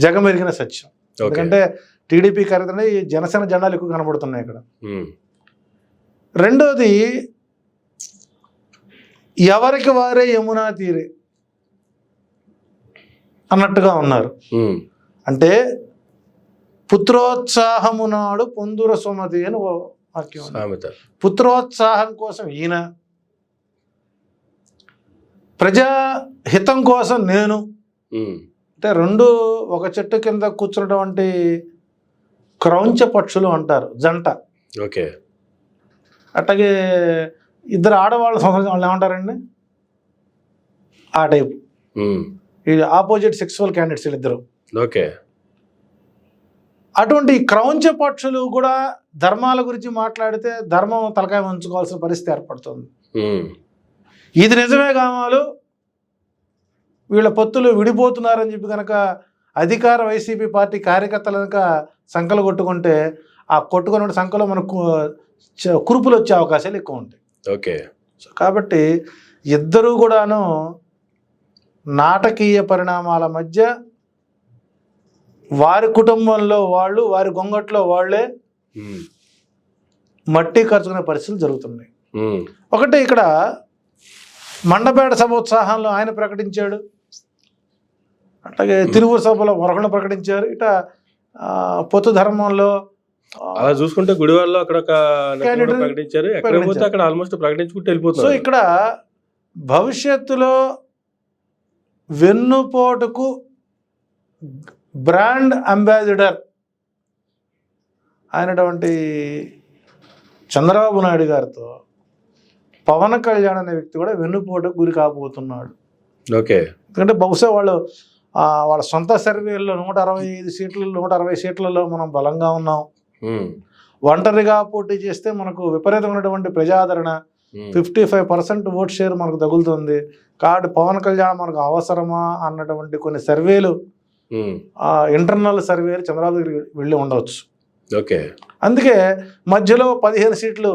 జగమెరిగిన సత్యం. ఎందుకంటే టీడీపీ కార్యకర్తలు జనసేన జెండాలు ఎక్కువ కనబడుతున్నాయి ఇక్కడ. రెండోది, ఎవరికి వారే యమునా తీరే అన్నట్టుగా ఉన్నారు. అంటే పుత్రోత్సాహము నాడు పొందుర సుమతి అని వాక్యం. పుత్రోత్సాహం కోసం ఈయన, ప్రజాహితం కోసం నేను. అంటే 2 ఒక చెట్టు కింద కూర్చున్నటువంటి క్రౌంచ పక్షులు అంటారు, జంట. ఓకే. అట్లాగే 2 ఆడవాళ్ళ సంవత్సరం వాళ్ళు ఏమంటారండి, ఆ టైపు. ఇది ఆపోజిట్ సెక్సువల్ క్యాండిడేట్స్ వీళ్ళిద్దరు. ఓకే. అటువంటి క్రౌంచ పక్షులు కూడా ధర్మాల గురించి మాట్లాడితే ధర్మం తలకాయ ఉంచుకోవాల్సిన పరిస్థితి ఏర్పడుతుంది. ఇది నిజమే కావాలి, వీళ్ళ పొత్తులు విడిపోతున్నారని చెప్పి కనుక అధికార వైసీపీ పార్టీ కార్యకర్తలు కనుక సంకలు కొట్టుకుంటే ఆ కొట్టుకున్న సంకలో మనకు కురుపులు వచ్చే అవకాశాలు ఎక్కువ ఉంటాయి. ఓకే. సో కాబట్టి ఇద్దరూ కూడాను నాటకీయ పరిణామాల మధ్య వారి కుటుంబంలో వాళ్ళు, వారి గొంగట్లో వాళ్ళే మట్టి ఖర్చుకునే పరిస్థితులు జరుగుతున్నాయి. ఒకటి ఇక్కడ మండపేట సభ ఉత్సాహంలో ఆయన ప్రకటించాడు, అట్లాగే తిరువురు సభలో మరొకరు ప్రకటించారు. ఇట పొత్తు ధర్మంలో అలా చూసుకుంటే గుడివాడలో అక్కడ ప్రకటించారు, ఎక్కడ పోతే అక్కడ ఆల్మోస్ట్ ప్రకటించుకుంటూ వెళ్ళిపోతారు. సో ఇక్కడ భవిష్యత్తులో వెన్నుపోటుకు బ్రాండ్ అంబాసిడర్ అయినటువంటి చంద్రబాబు నాయుడు గారితో పవన్ కళ్యాణ్ అనే వ్యక్తి కూడా వెన్నుపోటుకు గురి కాబోతున్నాడు. ఓకే, ఎందుకంటే బహుశా వాళ్ళ సొంత సర్వేల్లో 165 సీట్లు 160 సీట్లలో మనం బలంగా ఉన్నాం. ఒంటరిగా పోటీ చేస్తే మనకు విపరీతమైనటువంటి ప్రజాదరణ, 55% ఓట్ షేర్ మనకు తగులుతుంది. కాబట్టి పవన్ కళ్యాణ్ మనకు అవసరమా అన్నటువంటి కొన్ని సర్వేలు, ఇంటర్నల్ సర్వేలు చంద్రబాబు దగ్గరికి వెళ్ళి ఉండవచ్చు. ఓకే, అందుకే మధ్యలో 15 సీట్లు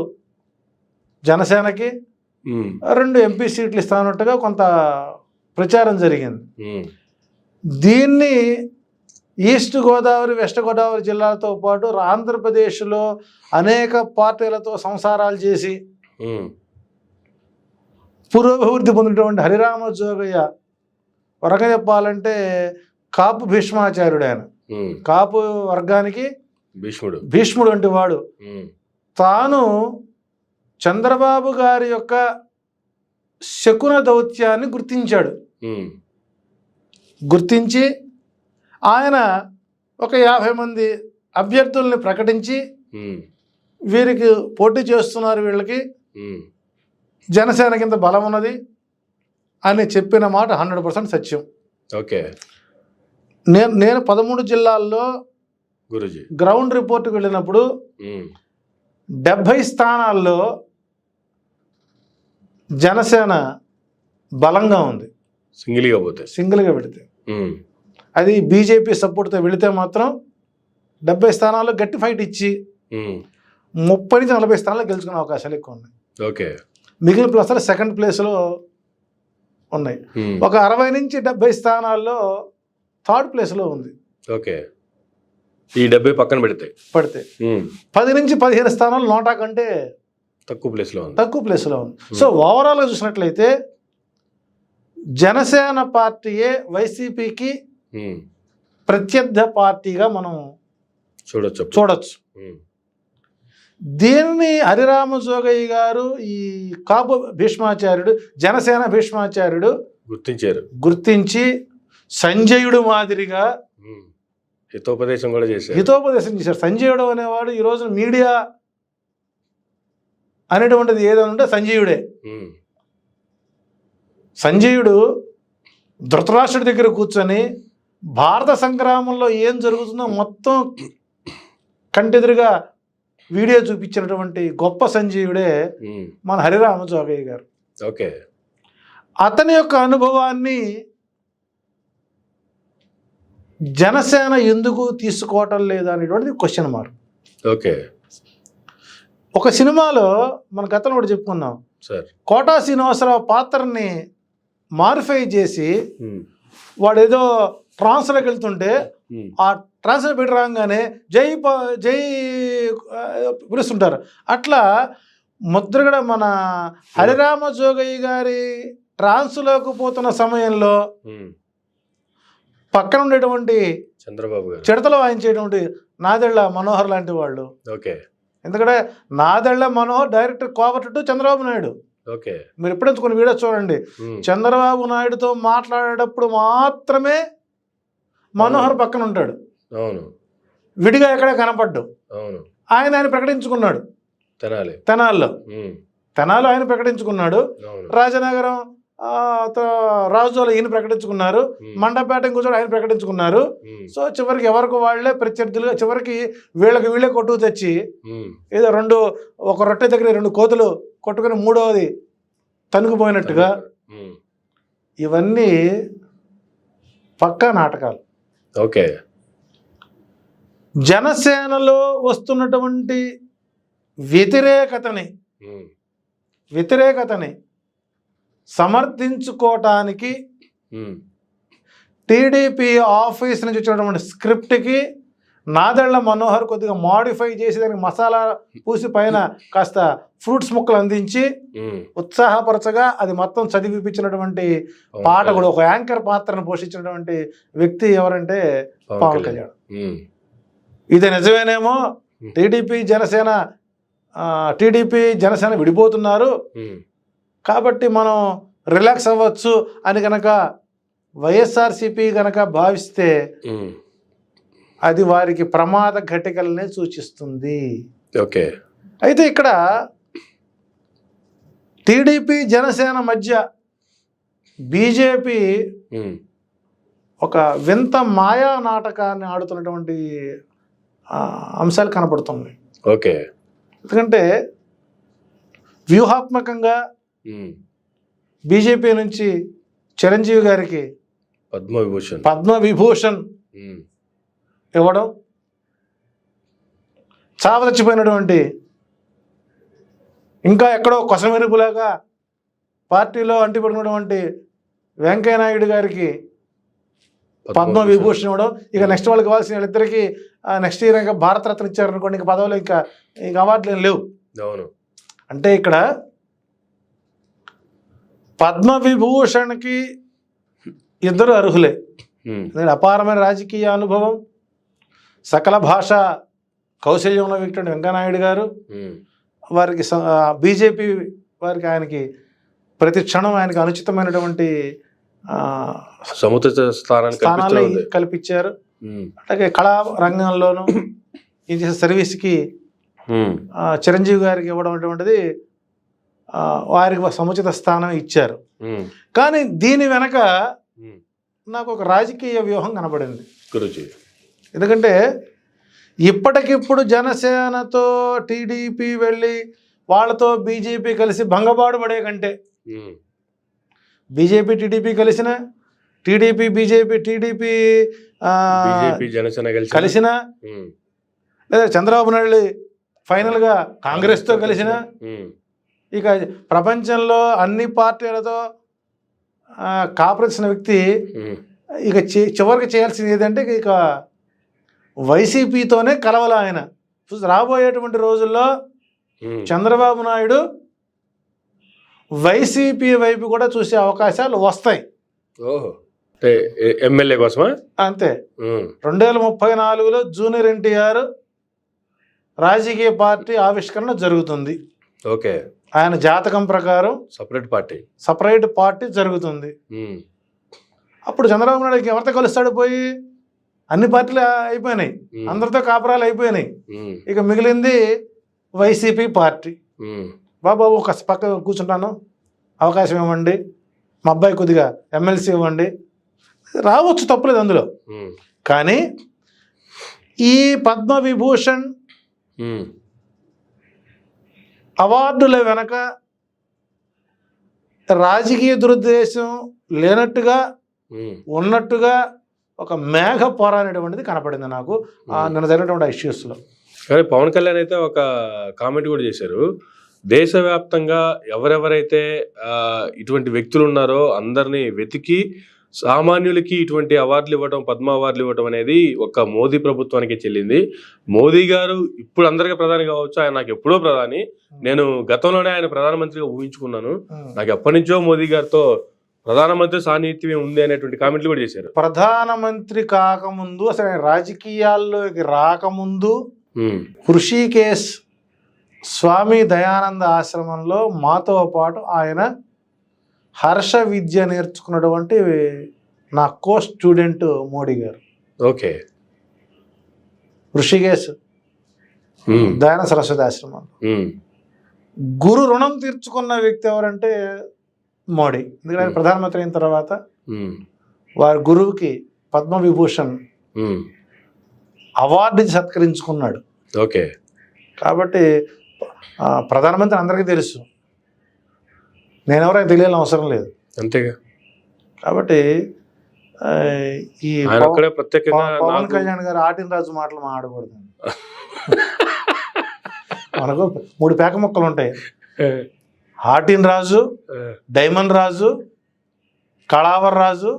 జనసేనకి, 2 ఎంపీ సీట్లు ఇస్తానట్టుగా కొంత ప్రచారం జరిగింది. దీన్ని ఈస్ట్ గోదావరి, వెస్ట్ గోదావరి జిల్లాలతో పాటు ఆంధ్రప్రదేశ్లో అనేక పార్టీలతో సంసారాలు చేసి పురోభివృద్ధి పొందినటువంటి హరిరామ జోగయ్య, వరగ చెప్పాలంటే కాపు భీష్మాచార్యుడు. ఆయన కాపు వర్గానికి భీష్ముడు వంటి వాడు. తాను చంద్రబాబు గారి యొక్క శకున దౌత్యాన్ని గుర్తించి ఆయన ఒక 50 మంది అభ్యర్థుల్ని ప్రకటించి వీరికి పోటీ చేస్తున్నారు, వీళ్ళకి జనసేన కింద బలం ఉన్నది అని చెప్పిన మాట 100% సత్యం. ఓకే, నేను 13 జిల్లాల్లో గ్రౌండ్ రిపోర్ట్కి వెళ్ళినప్పుడు 70 స్థానాల్లో జనసేన బలంగా ఉంది. సింగిల్గా పెడితే అది బీజేపీ సపోర్ట్తో వెళితే మాత్రం 70 స్థానాల్లో గట్టి ఫైట్ ఇచ్చి 30 నుంచి 40 స్థానాలు గెలుచుకునే అవకాశాలు ఎక్కువ ఉన్నాయి. ఓకే, మిగిలిన ప్లేస్లో సెకండ్ ప్లేస్లో ఉన్నాయి. ఒక 60 నుంచి 70 స్థానాల్లో థర్డ్ ప్లేస్లో ఉంది. ఓకే, ఈ 70 పక్కన పడితే 10 నుంచి 15 స్థానాలు నోటా కంటే తక్కువ ప్లేస్లో ఉంది. సో ఓవరాల్గా చూసినట్లయితే జనసేన పార్టీయే వైసీపీకి ప్రత్యర్థ పార్టీగా మనం చూడొచ్చు. దీన్ని హరిరామ జోగయ్య గారు, ఈ కాపు భీష్మాచార్యుడు, జనసేన భీష్మాచార్యుడు గుర్తించి సంజయుడు మాదిరిగా హితోపదేశం చేశారు. సంజయుడు అనేవాడు ఈ రోజు మీడియా అనేటువంటిది ఏదైనా ఉంటే సంజయుడే. సంజయుడు ధృతరాష్ట్రుడి దగ్గర కూర్చొని భారత సంగ్రామంలో ఏం జరుగుతుందో మొత్తం కంటెదురుగా వీడియో చూపించినటువంటి గొప్ప సంజయుడే మన హరిరామ జోగయ్య గారు. ఓకే, అతని యొక్క అనుభవాన్ని జనసేన ఎందుకు తీసుకోవటం లేదా అనేటువంటిది క్వశ్చన్ మార్క్. ఓకే, ఒక సినిమాలో మన గతంలో కూడా చెప్పుకున్నాం, కోటా శ్రీనివాసరావు పాత్రని మాడిఫై చేసి వాడు ఏదో ట్రాన్స్లోకి వెళ్తుంటే ఆ ట్రాన్స్లో పెట్టి రాగానే జై పిలుస్తుంటారు. అట్లా ముద్రగడ మన హరిరామ జోగయ్య గారి ట్రాన్స్లోకి పోతున్న సమయంలో పక్కన ఉండేటువంటి చంద్రబాబు గారు చిడతలు వాయించేటువంటి నాదెళ్ల మనోహర్ లాంటి వాళ్ళు. ఓకే, ఎందుకంటే Nadella Manohar director covert to Chandrababu Naidu. Okay, మీరు ఎప్పుడైనా కొన్ని వీడియోస్ చూడండి, చంద్రబాబు నాయుడుతో మాట్లాడేటప్పుడు మాత్రమే మనోహర్ పక్కన ఉంటాడు. అవును, విడిగా ఎక్కడే కనపడ్డు. అవును, ఆయన ప్రకటించుకున్నాడు. తెనాల్లో ఆయన ప్రకటించుకున్నాడు. రాజనగరం రాజులు ఈయన ప్రకటించుకున్నారు. మండపేట ఇంకొచ్చాడు ఆయన ప్రకటించుకున్నారు. సో చివరికి ఎవరికి వాళ్ళే ప్రత్యర్థులుగా, చివరికి వీళ్ళే కొట్టుకు తెచ్చి ఏదో ఒక రొట్టె దగ్గర 2 కోతులు కొట్టుకుని 3వది తనుకుపోయినట్టుగా ఇవన్నీ పక్కా నాటకాలు. ఓకే, జనసేనలో వస్తున్నటువంటి వ్యతిరేకతని సమర్థించుకోవటానికి టీడీపీ ఆఫీస్ నుంచి వచ్చినటువంటి స్క్రిప్ట్కి నాదెళ్ల మనోహర్ కొద్దిగా మాడిఫై చేసి దానికి మసాలా పూసి పైన కాస్త ఫ్రూట్స్ ముక్కలు అందించి ఉత్సాహపరచగా అది మొత్తం చదివిపించినటువంటి పాఠకుడు, ఒక యాంకర్ పాత్రను పోషించినటువంటి వ్యక్తి ఎవరంటే పవన్ కళ్యాణ్. ఇది నిజమేనేమో టీడీపీ జనసేన విడిపోతున్నారు కాబట్టి మనం రిలాక్స్ అవ్వచ్చు అని కనుక వైఎస్ఆర్సీపీ కనుక భావిస్తే అది వారికి ప్రమాద ఘటికలనే సూచిస్తుంది. ఓకే. అయితే ఇక్కడ టీడీపీ జనసేన మధ్య బీజేపీ ఒక వింత మాయా నాటకాన్ని ఆడుతున్నటువంటి అంశాలు కనపడుతున్నాయి. ఓకే. ఎందుకంటే వ్యూహాత్మకంగా బీజేపీ నుంచి చిరంజీవి గారికి పద్మవిభూషణ్ ఇవ్వడం, చావదచ్చిపోయినటువంటి ఇంకా ఎక్కడో కొసమెరుపులాగా పార్టీలో అంటిపడినటువంటి వెంకయ్యనాయుడు గారికి పద్మవిభూషణ్ ఇవ్వడం, ఇక నెక్స్ట్ వాళ్ళకి ఇవ్వాల్సిన వాళ్ళిద్దరికి నెక్స్ట్ ఇయర్ ఇంకా భారతరత్న ఇచ్చారనుకోండి, ఇంకా పదవులు ఇంకా అవార్డులు ఏం లేవు. అంటే ఇక్కడ పద్మవిభూషణ్కి ఇద్దరు అర్హులే. అపారమైన రాజకీయ అనుభవం, సకల భాష కౌశల్యం ఉన్న వ్యక్తి వెంకయ్యనాయుడు గారు. వారికి బీజేపీ వారికి ఆయనకి ప్రతి క్షణం ఆయనకి అనుచితమైనటువంటి సముచిత స్థానాలు కల్పించారు. అలాగే కళా రంగంలోనూ ఈ సర్వీస్కి చిరంజీవి గారికి ఇవ్వడం అటువంటిది వారికి సముచిత స్థానం ఇచ్చారు. కానీ దీని వెనక నాకు ఒక రాజకీయ వ్యూహం కనబడింది. ఎందుకంటే ఇప్పటికిప్పుడు జనసేనతో టీడీపీ వెళ్ళి వాళ్ళతో బీజేపీ కలిసి భంగపాటు పడే కంటే బీజేపీ టీడీపీ కలిసిన, టీడీపీ జనసేన కలిసిన, లేదా చంద్రబాబు నాయుడు ఫైనల్గా కాంగ్రెస్తో కలిసిన, ఇక ప్రపంచంలో అన్ని పార్టీలతో కాపురేసిన వ్యక్తి ఇక చివరికి చేయాల్సింది ఏదంటే ఇక వైసీపీతోనే కలవాలి ఆయన. రాబోయేటువంటి రోజుల్లో చంద్రబాబు నాయుడు వైసీపీ వైపు కూడా చూసే అవకాశాలు వస్తాయి. ఎమ్మెల్యే కోసమా? అంతే. 2034లో జూనియర్ ఎన్టీఆర్ రాజకీయ పార్టీ ఆవిష్కరణ జరుగుతుంది. ఓకే. ఆయన జాతకం ప్రకారం సపరేట్ పార్టీ జరుగుతుంది. అప్పుడు చంద్రబాబు నాయుడు ఎవరితో కలుస్తాడు? పోయి అన్ని పార్టీలు అయిపోయినాయి, అందరితో కాపురాలు అయిపోయినాయి, ఇక మిగిలింది వైసీపీ పార్టీ. బాబు ఒక పక్క కూర్చుంటాను, అవకాశం ఇవ్వండి, మా అబ్బాయి కొద్దిగా ఎమ్మెల్సీ ఇవ్వండి, రావచ్చు, తప్పులేదు అందులో. కానీ ఈ పద్మవిభూషణ్ అవార్డుల వెనక రాజకీయ దురుద్దేశం లేనట్టుగా ఉన్నట్టుగా ఒక మేఘ పొర అనేటువంటిది కనపడింది నాకు నిన్న జరిగినటువంటి ఇష్యూస్లో. కానీ పవన్ కళ్యాణ్ అయితే ఒక కామెంట్ కూడా చేశారు, దేశవ్యాప్తంగా ఎవరెవరైతే ఇటువంటి వ్యక్తులు ఉన్నారో అందరినీ వెతికి సామాన్యులకి ఇటువంటి అవార్డులు ఇవ్వడం, పద్మ అవార్డులు ఇవ్వడం అనేది ఒక మోదీ ప్రభుత్వానికి చెల్లింది. మోదీ గారు ఇప్పుడు అందరికీ ప్రధాని కావచ్చు, ఆయన నాకు ఎప్పుడో ప్రధాని, నేను గతంలోనే ఆయన ప్రధానమంత్రిగా ఊహించుకున్నాను, నాకు ఎప్పటి నుంచో మోదీ గారితో ప్రధానమంత్రి సాన్నిహిత్యం ఉంది అనేటువంటి కామెంట్లు కూడా చేశారు. ప్రధానమంత్రి కాకముందు, అసలు ఆయన రాజకీయాల్లోకి రాకముందు హృషికేశ్ స్వామి దయానంద ఆశ్రమంలో మాతో పాటు ఆయన హర్ష విద్య నేర్చుకున్నటువంటి నా కో స్టూడెంట్ మోడీ గారు. ఓకే. హృషికేశ్ దయానంద సరస్వతి ఆశ్రమం గురు రుణం తీర్చుకున్న వ్యక్తి ఎవరంటే మోడీ. ఎందుకంటే ఆయన ప్రధానమంత్రి అయిన తర్వాత వారి గురువుకి పద్మవిభూషణ్ అవార్డు సత్కరించుకున్నాడు. ఓకే. కాబట్టి ప్రధానమంత్రి అందరికీ తెలుసు, నేనెవరైనా తెలియాలని అవసరం లేదు. అంతేగా. కాబట్టి ఈ పవన్ కళ్యాణ్ గారు ఆటిన్ రాజు మాటలు మాట్లాడకూడదు. మనకు 3 పేక మొక్కలు ఉంటాయి, ఆటిన్ రాజు, డైమండ్ రాజు, కళావర్ రాజు,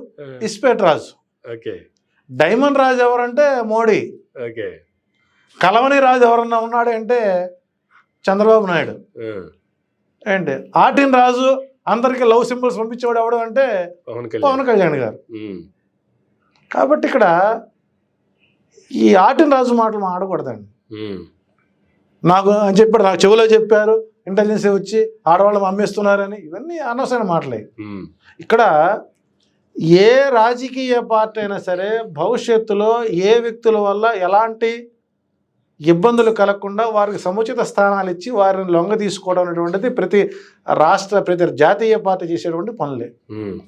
ఇస్పేట్ రాజు. ఓకే. డైమండ్ రాజు ఎవరంటే మోడీ. ఓకే. కలవని రాజు ఎవరన్నా ఉన్నాడు అంటే చంద్రబాబు నాయుడు. ఏంటి ఆర్టిన్ రాజు అందరికి లవ్ సింబల్స్ పంపించేవాడు ఎవడు అంటే పవన్ కళ్యాణ్ గారు. కాబట్టి ఇక్కడ ఈ ఆర్టిన్ రాజు మాటలు ఆడకూడదండి. నాకు అని చెప్పాడు, నాకు చెవిలో చెప్పారు, ఇంటెలిజెన్స్ వచ్చి ఆడవాళ్ళు అమ్మేస్తున్నారని, ఇవన్నీ అనవసరమైన మాటలే. ఇక్కడ ఏ రాజకీయ పార్టీ అయినా సరే భవిష్యత్తులో ఏ వ్యక్తుల వల్ల ఎలాంటి ఇబ్బందులు కలగకుండా వారికి సముచిత స్థానాలు ఇచ్చి వారిని లొంగ తీసుకోవడం అనేటువంటిది ప్రతి జాతీయ పార్టీ చేసేటువంటి పనులే.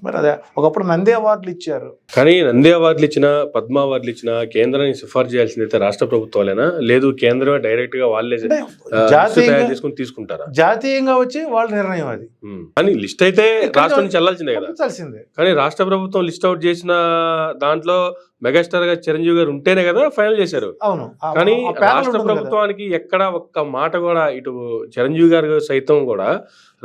మరి అదే ఒకప్పుడు నంది అవార్డులు ఇచ్చారు, కానీ నంది అవార్డులు ఇచ్చినా పద్మ అవార్డులు ఇచ్చినా కేంద్రాన్ని సిఫార్సు చేయాల్సింది అయితే రాష్ట్ర ప్రభుత్వాలేనా, లేదు కేంద్రమే డైరెక్ట్ గా వాళ్ళే చేసుకుని తీసుకుంటారా? జాతీయంగా వచ్చి వాళ్ళ నిర్ణయం అది. కానీ లిస్ట్ అయితే రాష్ట్రం నుంచి వెళ్లాల్సిందే కదా. కానీ రాష్ట్ర ప్రభుత్వం లిస్ట్ అవుట్ చేసిన దాంట్లో మెగాస్టార్ గా చిరంజీవి గారు ఉంటేనే కదా ఫైనల్ చేశారు. అవును. కానీ రాష్ట్ర ప్రభుత్వానికి ఎక్కడ ఒక్క మాట కూడా, ఇటు చిరంజీవి గారు సైతం కూడా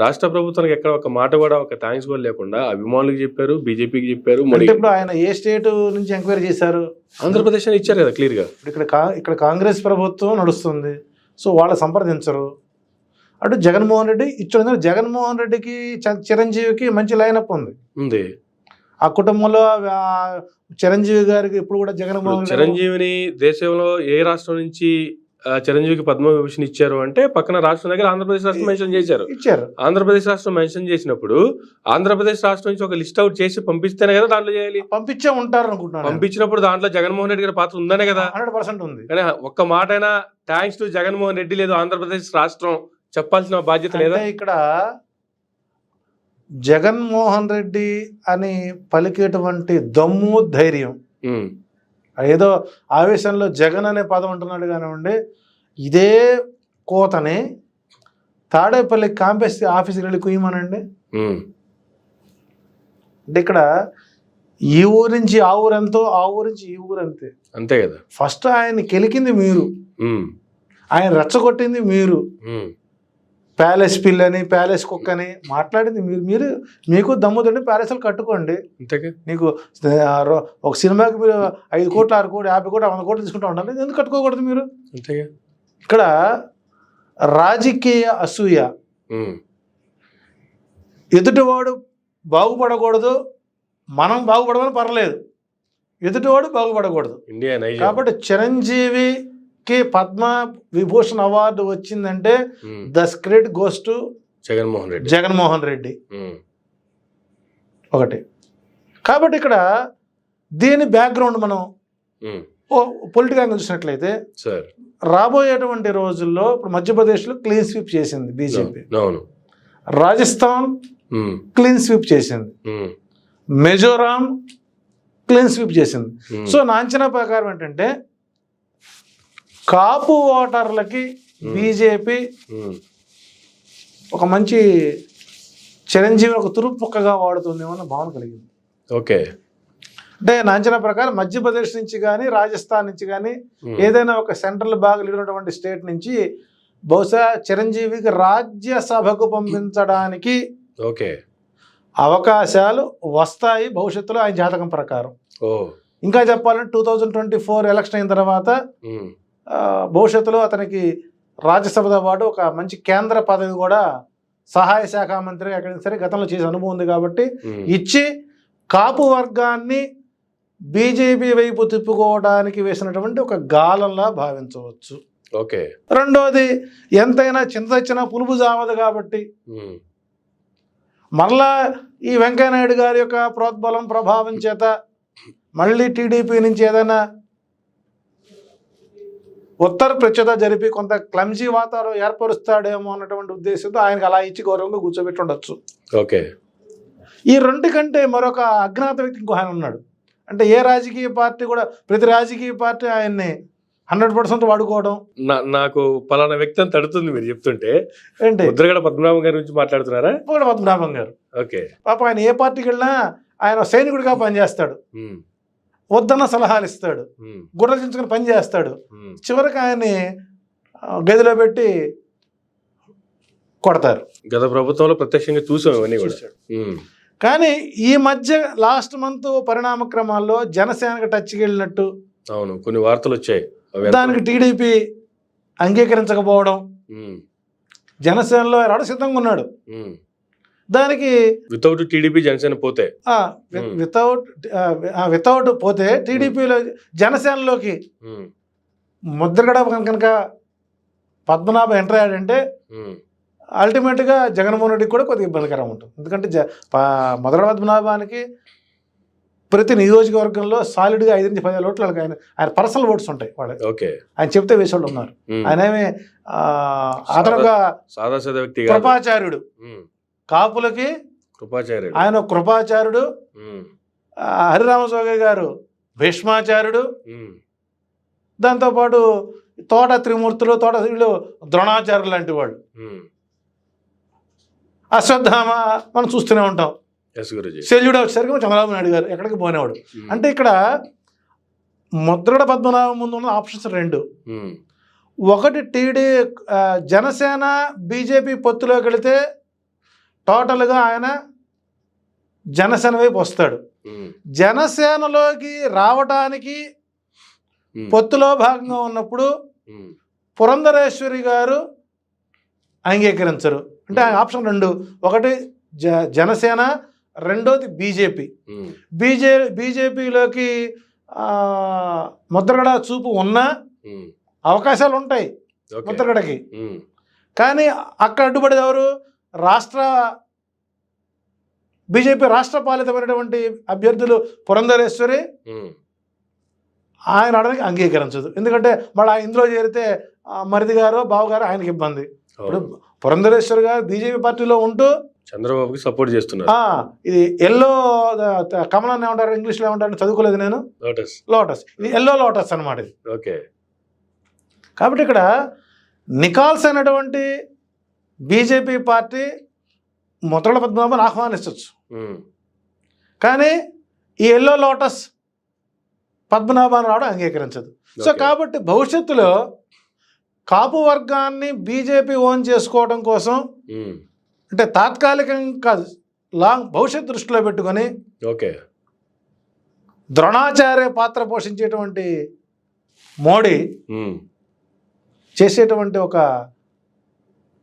రాష్ట్ర ప్రభుత్వానికి ఎక్కడ ఒక మాట కూడా, ఒక థ్యాంక్స్ కూడా లేకుండా అభిమానులకు చెప్పారు, బీజేపీకి చెప్పారు. ఇప్పుడు ఆయన ఏ స్టేట్ నుంచి ఎంక్వైరీ చేశారు? ఆంధ్రప్రదేశ్ అని ఇచ్చారు కదా క్లియర్ గా. ఇక్కడ కాంగ్రెస్ ప్రభుత్వం నడుస్తుంది, సో వాళ్ళు సంప్రదించరు. అటు జగన్మోహన్ రెడ్డి ఇచ్చిన జగన్మోహన్ రెడ్డికి చిరంజీవికి మంచి లైనప్ ఉంది. ఆ కుటుంబంలో చిరంజీవి గారికి ఇప్పుడు కూడా జగన్మోహన్ చిరంజీవిని దేశంలో ఏ రాష్ట్రం నుంచి చిరంజీవికి పద్మవిభూషణ్ ఇచ్చారు అంటే పక్కన రాష్ట్రం దగ్గర ఆంధ్రప్రదేశ్ రాష్ట్రం మెన్షన్ ఇచ్చారు. ఆంధ్రప్రదేశ్ రాష్ట్రం మెన్షన్ చేసినప్పుడు ఆంధ్రప్రదేశ్ రాష్ట్రం నుంచి ఒక లిస్ట్ అవుట్ చేసి పంపిస్తేనే కదా దాంట్లో చేయాలి. పంపించే ఉంటారు అనుకుంటున్నాను. పంపించినప్పుడు దాంట్లో జగన్మోహన్ రెడ్డి గారి పాత్ర ఉందనే కదా. 100% ఉంది. కానీ ఒక్క మాట అయినా థ్యాంక్స్ టు జగన్మోహన్ రెడ్డి లేదు ఆంధ్రప్రదేశ్ రాష్ట్రం చెప్పాల్సిన బాధ్యత లేదా? ఇక్కడ జగన్మోహన్ రెడ్డి అని పలికేటువంటి దమ్ము, ధైర్యం, ఏదో ఆవేశంలో జగన్ అనే పదం అంటున్నాడు కానివ్వండి, ఇదే కోతని తాడేపల్లి కాంపెస్ ఆఫీస్కి వెళ్ళి కుయ్యమనండి. అంటే ఇక్కడ ఈ ఊరు నుంచి ఆ ఊరంతో, ఆ ఊరు నుంచి ఈ ఊరంతే. అంతే కదా. ఫస్ట్ ఆయన కెలికింది మీరు, ఆయన రెచ్చగొట్టింది మీరు, ప్యాలెస్ పిల్లని ప్యాలెస్ కుక్కని మాట్లాడింది మీరు. మీకు దమ్ముతుండి ప్యాలెస్లు కట్టుకోండి. నీకు ఒక సినిమాకి మీరు 5 కోట్లు 6 కోట్లు 50 కోట్లు 100 కోట్లు తీసుకుంటూ ఉండాలి, ఎందుకు కట్టుకోకూడదు మీరు? ఇక్కడ రాజకీయ అసూయ, ఎదుటివాడు బాగుపడకూడదు, మనం బాగుపడమని పర్లేదు, ఎదుటివాడు బాగుపడకూడదు. కాబట్టి చిరంజీవి పద్మ విభూషణ్ అవార్డు వచ్చిందంటే the credit goes to Jaganmohan Reddy ఒకటి. కాబట్టి ఇక్కడ దీని బ్యాక్గ్రౌండ్ మనం పొలిటికల్ చూసినట్లయితే రాబోయేటువంటి రోజుల్లో ఇప్పుడు మధ్యప్రదేశ్లో క్లీన్ స్వీప్ చేసింది బీజేపీ, రాజస్థాన్ క్లీన్ స్వీప్ చేసింది, మిజోరాం క్లీన్ స్వీప్ చేసింది. సో నా అంచనా ప్రకారం ఏంటంటే కాపు ఓటర్లకి బీజేపీ ఒక మంచి చిరంజీవి ఒక తురుపుక్కగా వాడుతుందేమో అన్న భావన కలిగింది. ఓకే. అంటే నా అంచనా ప్రకారం మధ్యప్రదేశ్ నుంచి కానీ రాజస్థాన్ నుంచి కానీ ఏదైనా ఒక సెంట్రల్ బాగా ఉన్నటువంటి స్టేట్ నుంచి బహుశా చిరంజీవికి రాజ్యసభకు పంపించడానికి అవకాశాలు వస్తాయి భవిష్యత్తులో ఆయన జాతకం ప్రకారం. ఇంకా చెప్పాలంటే 2024 ఎలక్షన్ అయిన తర్వాత భవిష్యత్తులో అతనికి రాజ్యసభతో పాటు ఒక మంచి కేంద్ర పదవి కూడా, సహాయ శాఖ మంత్రి ఎక్కడైనా సరే గతంలో చేసే అనుభవం ఉంది కాబట్టి ఇచ్చి కాపు వర్గాన్ని బీజేపీ వైపు తిప్పుకోవడానికి వేసినటువంటి ఒక గాలంలా భావించవచ్చు. ఓకే. రెండోది, ఎంతైనా చింత తెచ్చినా పులుపు జావదు కాబట్టి మరలా ఈ వెంకయ్యనాయుడు గారి యొక్క ప్రోద్బలం ప్రభావం చేత మళ్ళీ టీడీపీ నుంచి ఏదైనా ఉత్తర ప్రత్యుత జరిపి కొంత క్లమ్జీ వాతావరణం ఏర్పరుస్తాడేమో అన్నటువంటి ఉద్దేశంతో ఆయనకు అలా ఇచ్చి గౌరవంగా కూర్చోబెట్టి ఉండొచ్చు. ఓకే. ఈ రెండు కంటే మరొక అజ్ఞాత వ్యక్తి ఇంకో ఆయన ఉన్నాడు. అంటే ఏ రాజకీయ పార్టీ కూడా, ప్రతి రాజకీయ పార్టీ ఆయన్ని 100% వాడుకోవడం. నాకు పలానా వ్యక్తి అని తడుతుంది మీరు చెప్తుంటే. ఏంటి? ముద్రగడ పద్మనాభం గారి గురించి మాట్లాడుతున్నారా? పద్మనాభం గారు ఓకే. పాప ఆయన ఏ పార్టీకి వెళ్ళినా ఆయన సైనికుడిగా పనిచేస్తాడు, వద్దన్న సలహాలు ఇస్తాడు, గుర్ర చించుకుని పని చేస్తాడు. చివరికి ఆయన్ని గదిలో పెట్టి కొడతారు. గత ప్రభుత్వంలో ప్రత్యక్షంగా చూసాం ఇవన్నీ కూడా. కానీ ఈ మధ్య లాస్ట్ మంత్ పరిణామ క్రమాల్లో జనసేనకు టచ్కి వెళ్ళినట్టు, అవును, కొన్ని వార్తలు వచ్చాయి. దానికి టీడీపీ అంగీకరించకపోవడం, జనసేనలో రావడం సిద్ధంగా ఉన్నాడు. దానికి వితౌట్ టీడీపీ జనసేన పోతే వితౌట్ పోతే టీడీపీలో జనసేనలోకి ముద్రగడ కనుక పద్మనాభ ఎంటర్ అయ్యాడంటే అల్టిమేట్గా జగన్మోహన్ రెడ్డికి కూడా కొద్దిగా ఇబ్బందికరం ఉంటుంది. ఎందుకంటే ముద్రగడ పద్మనాభానికి ప్రతి నియోజకవర్గంలో సాలిడ్గా 5 నుంచి 10 ఓట్లు వాళ్ళకి ఆయన పర్సనల్ ఓట్స్ ఉంటాయి వాళ్ళకి. ఓకే, ఆయన చెప్తే వేసేవాళ్ళు ఉన్నారు. ఆయన ఏమి అతనుగా సాదాసీదా వ్యక్తి, కృపాచార్యుడు, కాపులకి కృపాచార్యుడు, ఆయన కృపాచార్యుడు. హరిరామజోగయ్య గారు భీష్మాచార్యుడు. దాంతోపాటు తోట త్రిమూర్తులు, తోట వీళ్ళు ద్రోణాచార్యులు లాంటి వాళ్ళు. అశ్వత్థామ మనం చూస్తూనే ఉంటాం. శల్యుడు వచ్చేసరికి చంద్రబాబు నాయుడు గారు ఎక్కడికి పోనేవాడు. అంటే ఇక్కడ ముద్రగడ పద్మనాభం ముందు ఉన్న ఆప్షన్స్ 2. ఒకటి జనసేన బీజేపీ పొత్తులోకి వెళితే టోటల్గా ఆయన జనసేన వైపు వస్తాడు. జనసేనలోకి రావడానికి పొత్తులో భాగంగా ఉన్నప్పుడు పురంధరేశ్వరి గారు అంగీకరించరు. అంటే ఆప్షన్ 2, ఒకటి జనసేన, రెండోది బీజేపీ. బీజేపీలోకి ముద్రగడ చూపు ఉన్నా అవకాశాలు ఉంటాయి ముద్రగడకి. కానీ అక్కడ అడ్డుపడేది ఎవరు? బీజేపీ రాష్ట్ర పాలితమైనటువంటి అభ్యర్థులు పురంధరేశ్వరి. ఆయన ఆడడానికి అంగీకరించదు. ఎందుకంటే మళ్ళీ ఇందులో చేరితే మరిది గారు బావగారు ఆయనకి ఇబ్బంది. ఇప్పుడు పురంధరేశ్వరి గారు బీజేపీ పార్టీలో ఉంటూ చంద్రబాబుకి సపోర్ట్ చేస్తున్నారు. ఇది ఎల్లో కమలాన్ని ఏమంటారు, ఇంగ్లీష్లో ఏమంటారు, చదువుకోలేదు నేను, లోటస్. ఇది ఎల్లో లోటస్ అనమాట ఇది. ఓకే, కాబట్టి ఇక్కడ నికాల్స్ అయినటువంటి బీజేపీ పార్టీ ముద్రగడ పద్మనాభాన్ని ఆహ్వానించవచ్చు. కానీ ఈ ఎల్లో లోటస్ పద్మనాభాన్ని రావడం అంగీకరించదు. సో కాబట్టి భవిష్యత్తులో కాపు వర్గాన్ని బీజేపీ ఓన్ చేసుకోవడం కోసం, అంటే తాత్కాలికంగా భవిష్యత్ దృష్టిలో పెట్టుకొని ద్రోణాచార్య పాత్ర పోషించేటువంటి మోడీ చేసేటువంటి ఒక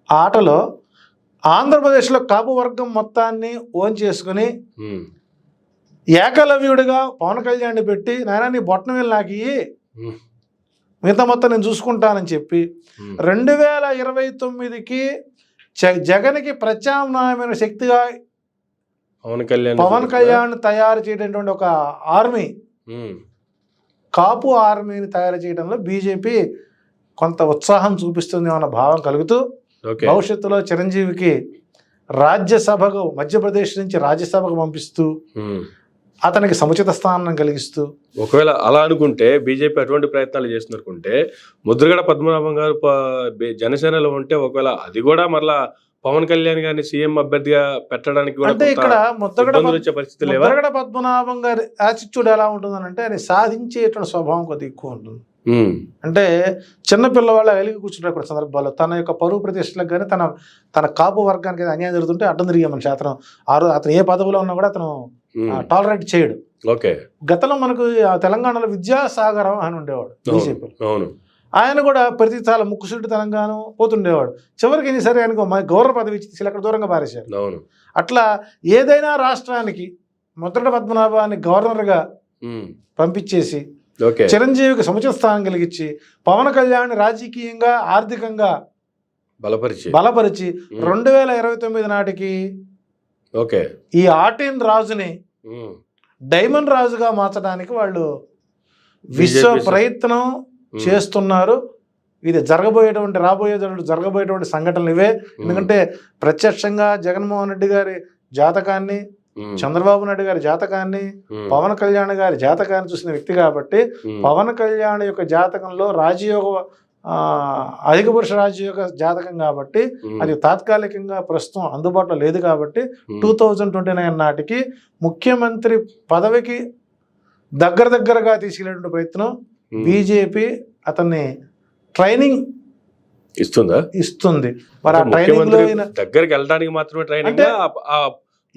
ఆటలో ఆంధ్రప్రదేశ్లో కాపు వర్గం మొత్తాన్ని ఓన్ చేసుకుని ఏకలవ్యుడిగా పవన్ కళ్యాణ్ పెట్టి, నాయన నీ బొట్టన వెళ్ళి నాకు మిగతా మొత్తం నేను చూసుకుంటానని చెప్పి 2029కి జగన్కి ప్రత్యామ్నాయమైన శక్తిగా పవన్ కళ్యాణ్ తయారు చేయటువంటి ఒక ఆర్మీ, కాపు ఆర్మీని తయారు చేయడంలో బీజేపీ కొంత ఉత్సాహం చూపిస్తుంది అన్న భావం కలుగుతూ, భవిష్యత్తులో చిరంజీవికి రాజ్యసభకు, మధ్యప్రదేశ్ నుంచి రాజ్యసభకు పంపిస్తూ అతనికి సముచిత స్థానం కలిగిస్తూ, ఒకవేళ అలా అనుకుంటే బీజేపీ అటువంటి ప్రయత్నాలు చేస్తున్ననుకుంటే ముద్రగడ పద్మనాభం గారు జనసేనలో ఉంటే ఒకవేళ అది కూడా మరలా పవన్ కళ్యాణ్ గారిని సీఎం అభ్యర్థిగా పెట్టడానికి కూడా, అంటే ఇక్కడ ముద్రగడ పద్మనాభం గారి యాటిట్యూడ్ ఎలా ఉంటుందని, ఆయన సాధించేటువంటి స్వభావం కొద్దిగా ఎక్కువ ఉంటుంది. అంటే చిన్న పిల్లవాళ్ళ వెలిగి కూర్చుంటారు కొన్ని సందర్భాల్లో. తన యొక్క పరువు ప్రతిష్టలకు కానీ తన కాపు వర్గానికి అన్యాయం జరుగుతుంటే అడ్డం తిరిగే మనిషి అతను ఏ పదవిలో ఉన్నా కూడా అతను టాలరేట్ చేయడు. గతంలో మనకు తెలంగాణలో విద్యాసాగరం అని ఉండేవాడు బీజేపీ. ఆయన కూడా ప్రతి చాలా ముక్కుసూటి తెలంగాణ పోతుండేవాడు. చివరికి ఏం సరే ఆయనకు గవర్నర్ పదవి ఇచ్చి అక్కడ దూరంగా పారేశారు. అట్లా ఏదైనా రాష్ట్రానికి ముద్రగడ పద్మనాభాన్ని గవర్నర్గా పంపించేసి చిరంజీవికి సముచిత స్థానం కలిగించి పవన్ కళ్యాణ్ రాజకీయంగా, ఆర్థికంగా బలపరిచి 2029 నాటికి ఈ ఆర్టీన్ రాజుని డైమండ్ రాజుగా మార్చడానికి వాళ్ళు విశ్వ ప్రయత్నం చేస్తున్నారు. ఇది జరగబోయేటువంటి సంఘటనలు ఇవే. ఎందుకంటే ప్రత్యక్షంగా జగన్మోహన్ రెడ్డి గారి జాతకాన్ని, చంద్రబాబు నాయుడు గారి జాతకాన్ని, పవన్ కళ్యాణ్ గారి జాతకాన్ని చూసిన వ్యక్తి కాబట్టి పవన్ కళ్యాణ్ యొక్క జాతకంలో రాజయోగ అధిక పురుష రాజయోగ జాతకం కాబట్టి అది తాత్కాలికంగా ప్రస్తుతం అందుబాటులో లేదు. కాబట్టి 2029 నాటికి ముఖ్యమంత్రి పదవికి దగ్గరగా తీసుకెళ్లేటువంటి ప్రయత్నం బీజేపీ అతన్ని ట్రైనింగ్ ఇస్తుంది. మరి ఆ ట్రైనింగ్ లో దగ్గరికి వెళ్ళడానికి మాత్రమే ట్రైనింగ్,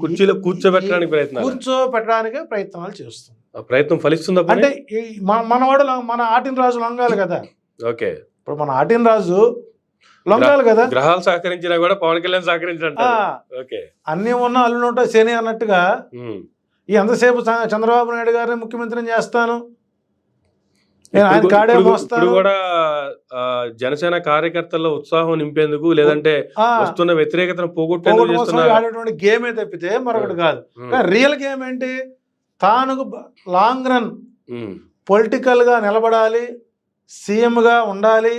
కుర్చీలో కూర్చోబెట్టడానికి ప్రయత్నం కూర్చోపెట్టడానికే ప్రయత్నాలు చేస్తుంది. ఆ ప్రయత్నం ఫలిస్తుందా పని? అంటే మనవాడు మన ఆటిన రాజు లొంగాలి కదా. ఓకే, ఇప్పుడు మన ఆటిన రాజు లొంగాలి కదా. గ్రహాలు సహకరించినా కూడా పవన్ కళ్యాణ్ సహకరించారు. ఓకే, అన్ని ఉన్న అల్లుంటా శని అన్నట్టుగా ఎంతసేపు చంద్రబాబు నాయుడు గారిని ముఖ్యమంత్రిని చేస్తాను, నేను ఆయన కాడే మోస్తాను. ఇప్పుడు కూడా జనసేన కార్యకర్తల్లో ఉత్సాహం నింపేందుకు, లేదంటే వస్తున్న వ్యతిరేకతను పోగొట్టేందుకు ఆడేటువంటి గేమే తప్పితే మరొకటి కాదు. రియల్ గేమ్ ఏంటి? తాను లాంగ్ రన్ పొలిటికల్ గా నిలబడాలి, సీఎంగా ఉండాలి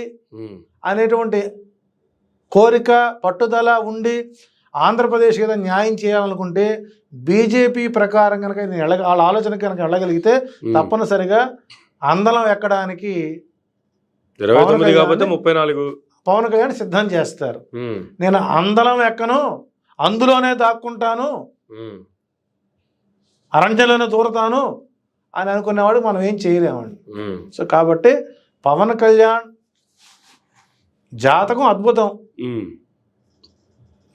అనేటువంటి కోరిక, పట్టుదల ఉండి ఆంధ్రప్రదేశ్ ఏదో న్యాయం చేయాలనుకుంటే బీజేపీ ప్రకారం కనుక వాళ్ళ ఆలోచన కనుక వెళ్ళగలిగితే తప్పనిసరిగా అందలం ఎక్కడానికి 29 కాబట్టి 34 పవన్ కళ్యాణ్ సిద్ధం చేస్తారు. నేను అందలం ఎక్కను, అందులోనే దాక్కుంటాను, అరణ్యంలోనే దూరతాను అని అనుకునేవాడు మనం ఏం చేయలేమండి. సో కాబట్టి పవన్ కళ్యాణ్ జాతకం అద్భుతం,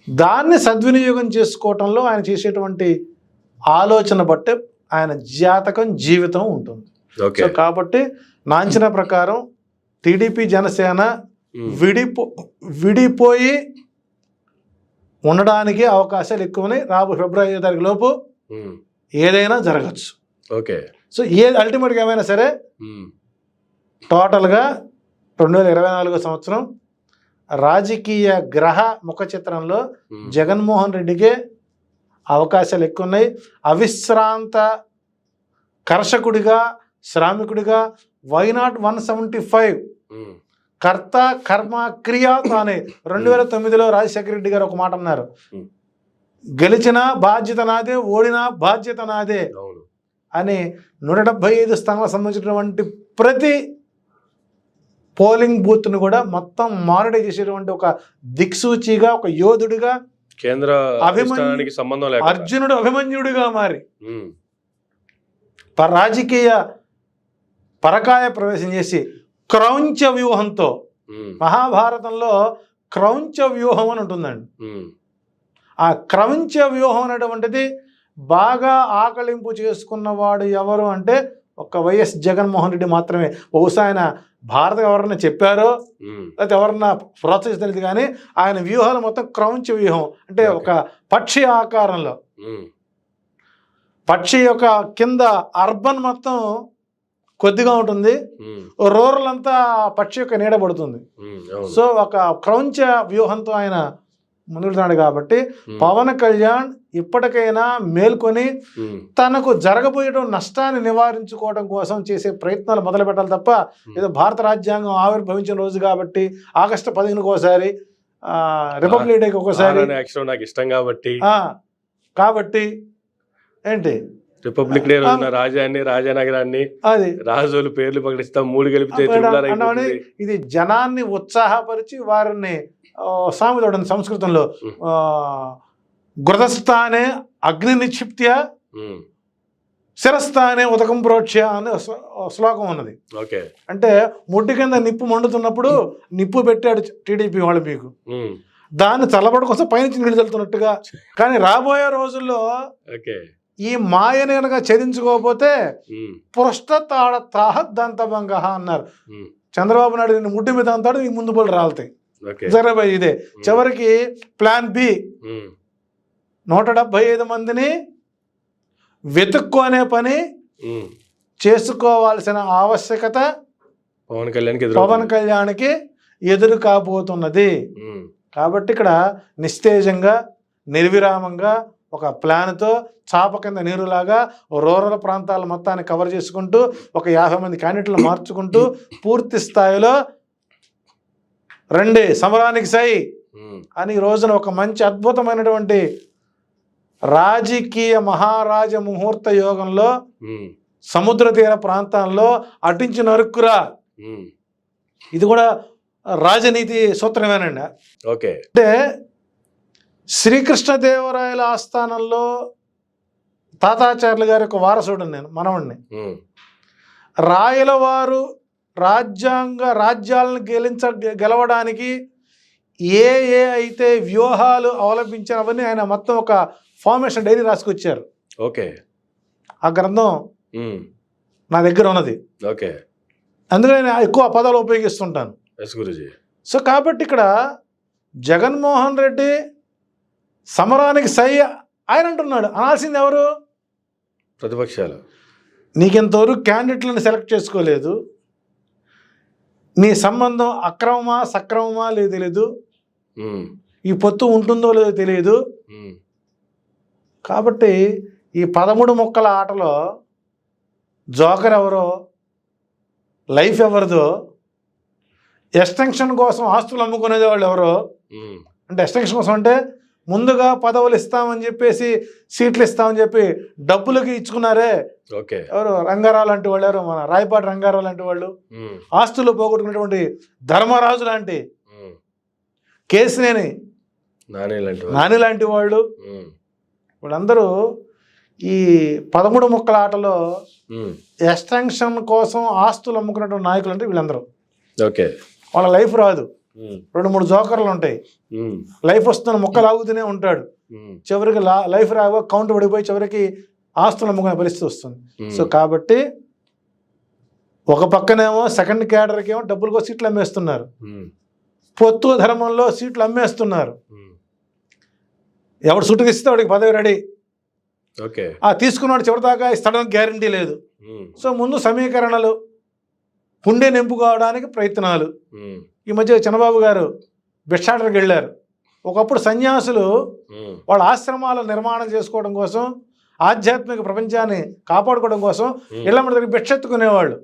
దాన్ని సద్వినియోగం చేసుకోవటంలో ఆయన చేసేటువంటి ఆలోచన బట్టే ఆయన జాతకం, జీవితం ఉంటుంది. సో కాబట్టి నా అంచనా ప్రకారం టీడీపీ జనసేన విడిపోయి ఉండడానికి అవకాశాలు ఎక్కువని. ఫిబ్రవరి 5వ తారీఖు లోపు ఏదైనా జరగచ్చు. ఓకే, సో అల్టిమేట్గా ఏమైనా సరే టోటల్గా 2024 సంవత్సరం రాజకీయ గ్రహ ముఖ చిత్రంలో జగన్మోహన్ రెడ్డికే అవకాశాలు ఎక్కువ ఉన్నాయి. అవిశ్రాంత కర్షకుడిగా, శ్రామికుడిగా వైనాట్ 175 కర్త కర్మ క్రియ తానే. 2009లో రాజశేఖర రెడ్డి గారు ఒక మాట అన్నారు, గెలిచిన బాధ్యత నాదే, ఓడిన బాధ్యత నాదే అని. 175 స్థానాలకు సంబంధించినటువంటి ప్రతి పోలింగ్ బూత్ను కూడా మొత్తం మానిటర్ చేసేటువంటి ఒక దిక్సూచిగా, ఒక యోధుడిగా, కేంద్ర అర్జునుడు అభిమన్యుడిగా మారి రాజకీయ పరకాయ ప్రవేశం చేసి క్రౌంచ వ్యూహంతో, మహాభారతంలో క్రౌంచ వ్యూహం అని ఉంటుందండి. ఆ క్రౌంచ వ్యూహం అనేటువంటిది బాగా ఆకలింపు చేసుకున్నవాడు ఎవరు అంటే ఒక్క వైఎస్ జగన్మోహన్ రెడ్డి మాత్రమే. బహుశా ఆయన భారత ఎవరన్నా చెప్పారో లేకపోతే ఎవరన్నా ప్రోత్సహిస్తుంది, కానీ ఆయన వ్యూహాలు మొత్తం క్రౌంచ వ్యూహం అంటే ఒక పక్షి ఆకారంలో, పక్షి యొక్క కింద అర్బన్ మొత్తం కొద్దిగా ఉంటుంది, రూరల్ అంతా పక్షి యొక్క నీడ పడుతుంది. సో ఒక క్రౌంచ వ్యూహంతో ఆయన ముందున్నాడు. కాబట్టి పవన్ కళ్యాణ్ ఇప్పటికైనా మేల్కొని తనకు జరగబోయే నష్టాన్ని నివారించుకోవడం కోసం చేసే ప్రయత్నాలు మొదలు పెట్టాలి తప్ప, ఏదో భారత రాజ్యాంగం ఆవిర్భవించిన రోజు కాబట్టి ఆగస్టు 15కి ఒకసారి, రిపబ్లిక్ డేకి ఒకసారి నాకు ఇష్టం కాబట్టి ఏంటి రిపబ్లిక్ డే రోజున రాజానగరాన్ని అది రాజుల పేర్లు ప్రకటిస్తాం, 3 కలిపితే ఇది జనాన్ని ఉత్సాహపరిచి వారిని సామెత సంస్కృతంలో గృధస్థానే అగ్ని నిక్షిప్త్య శిరస్థానే ఉదకం ప్రోక్ష అనే శ్లోకం ఉన్నది. అంటే ముడ్డి కింద నిప్పు మండుతున్నప్పుడు నిప్పు పెట్టాడు టీడీపీ వాళ్ళు మీకు, దాన్ని చల్లబడి కోసం పైనుంచి నీళ్ళు చల్లుతున్నట్టుగా. కానీ రాబోయే రోజుల్లో ఈ మాయని కనుక ఛేదించుకోకపోతే పృష్ఠతాడ తాహద్దంతభంగ అన్నారు. చంద్రబాబు నాయుడు నిన్ను ముడ్డి మీద అంతాడు, నీకు ముందు పళ్ళు రాలుతాయి. జరగబోయే ఇదే. చివరికి ప్లాన్ బి 175 మందిని వెతుక్కునే పని చేసుకోవాల్సిన ఆవశ్యకత పవన్ కళ్యాణ్కి ఎదురు కాబోతున్నది. కాబట్టి ఇక్కడ నిస్తేజంగా, నిర్విరామంగా ఒక ప్లాన్తో చాప కింద నీరులాగా రూరల్ ప్రాంతాల మొత్తాన్ని కవర్ చేసుకుంటూ ఒక 50 మంది క్యాండిడేట్లు మార్చుకుంటూ పూర్తి స్థాయిలో రండి సమరానికి సై అని ఈ రోజున ఒక మంచి అద్భుతమైనటువంటి రాజకీయ మహారాజ ముహూర్త యోగంలో సముద్ర తీర ప్రాంతాల్లో అటించి నరుక్కురా, ఇది కూడా రాజనీతి సూత్రమేనండి. అంటే శ్రీకృష్ణదేవరాయల ఆస్థానంలో తాతాచార్యులు గారి యొక్క వారసుడు నేను, మనవడిని. రాయల వారు రాజ్యాలను గెలవడానికి ఏ అయితే వ్యూహాలు అవలంబించారు అవన్నీ ఆయన మొత్తం ఒక ఫార్మేషన్ డైరీ రాసుకొచ్చారు. ఓకే. ఆ గ్రంథం ఉమ్. నా దగ్గర ఉన్నది. ఓకే. అందుకని నేను ఎక్కువ పదాలు ఉపయోగిస్తుంటాను. ఎస్ గురుజీ. సో కాబట్టి ఇక్కడ జగన్మోహన్ రెడ్డి సమరానికి సై ఆయన అంటున్నాడు. అనాల్సింది ఎవరు? ప్రతిపక్షాలు. నీకెంతవరకు క్యాండిడేట్లను సెలెక్ట్ చేసుకోలేదు, నీ సంబంధం అక్రమమా సక్రమమా లేదు తెలియదు, ఈ పొత్తు ఉంటుందో లేదో తెలియదు. కాబట్టి ఈ 13 ముక్కల ఆటలో జోకర్ ఎవరో, లైఫ్ ఎవరిదో, ఎక్స్టెన్షన్ కోసం ఆస్తులు అమ్ముకునేది వాళ్ళు ఎవరో. అంటే ఎక్స్టెన్షన్ కోసం అంటే ముందుగా పదవులు ఇస్తామని చెప్పేసి, సీట్లు ఇస్తామని చెప్పి డబ్బులకి ఇచ్చుకున్నారే. ఓకే. ఎవరు? రంగారావు లాంటి వాళ్ళు, ఎవరు? మన రాయపాటి రంగారావు లాంటి వాళ్ళు, ఆస్తులు పోగొట్టుకున్నటువంటి ధర్మరాజు లాంటి, కేసినేని నాని లాంటి వాళ్ళు, వీళ్ళందరూ ఈ 13 ముక్కల ఆటలో ఎక్స్టెన్షన్ కోసం ఆస్తులు అమ్ముకున్నటువంటి నాయకులు అంటే వీళ్ళందరూ. ఓకే. వాళ్ళ లైఫ్ రాదు, 2-3 జోకర్లు ఉంటాయి, లైఫ్ వస్తున్న మొక్కలు ఆగుతూనే ఉంటాడు, చివరికి లైఫ్ రాగా కౌంట్ పడిపోయి చివరికి ఆస్తులు అమ్ముకునే పరిస్థితి వస్తుంది. సో కాబట్టి ఒక పక్కనేమో సెకండ్ క్యాడర్కి ఏమో డబ్బులకో సీట్లు అమ్మేస్తున్నారు, పొత్తు ధర్మంలో సీట్లు అమ్మేస్తున్నారు. ఎవడు సుట్టుకు ఇస్తే వాడికి పదవి రెడీ. ఓకే. తీసుకున్నాడు చివరిదాకా ఇస్తాడని గ్యారంటీ లేదు. సో ముందు సమీకరణలు, పుండె నింపుకోవడానికి ప్రయత్నాలు. ఈ మధ్య చంద్రబాబు గారు భిక్షాటనకి వెళ్ళారు. ఒకప్పుడు సన్యాసులు వాళ్ళ ఆశ్రమాల నిర్మాణం చేసుకోవడం కోసం, ఆధ్యాత్మిక ప్రపంచాన్ని కాపాడుకోవడం కోసం ఇళ్ల దగ్గర భిక్షెత్తుకునేవాళ్ళు.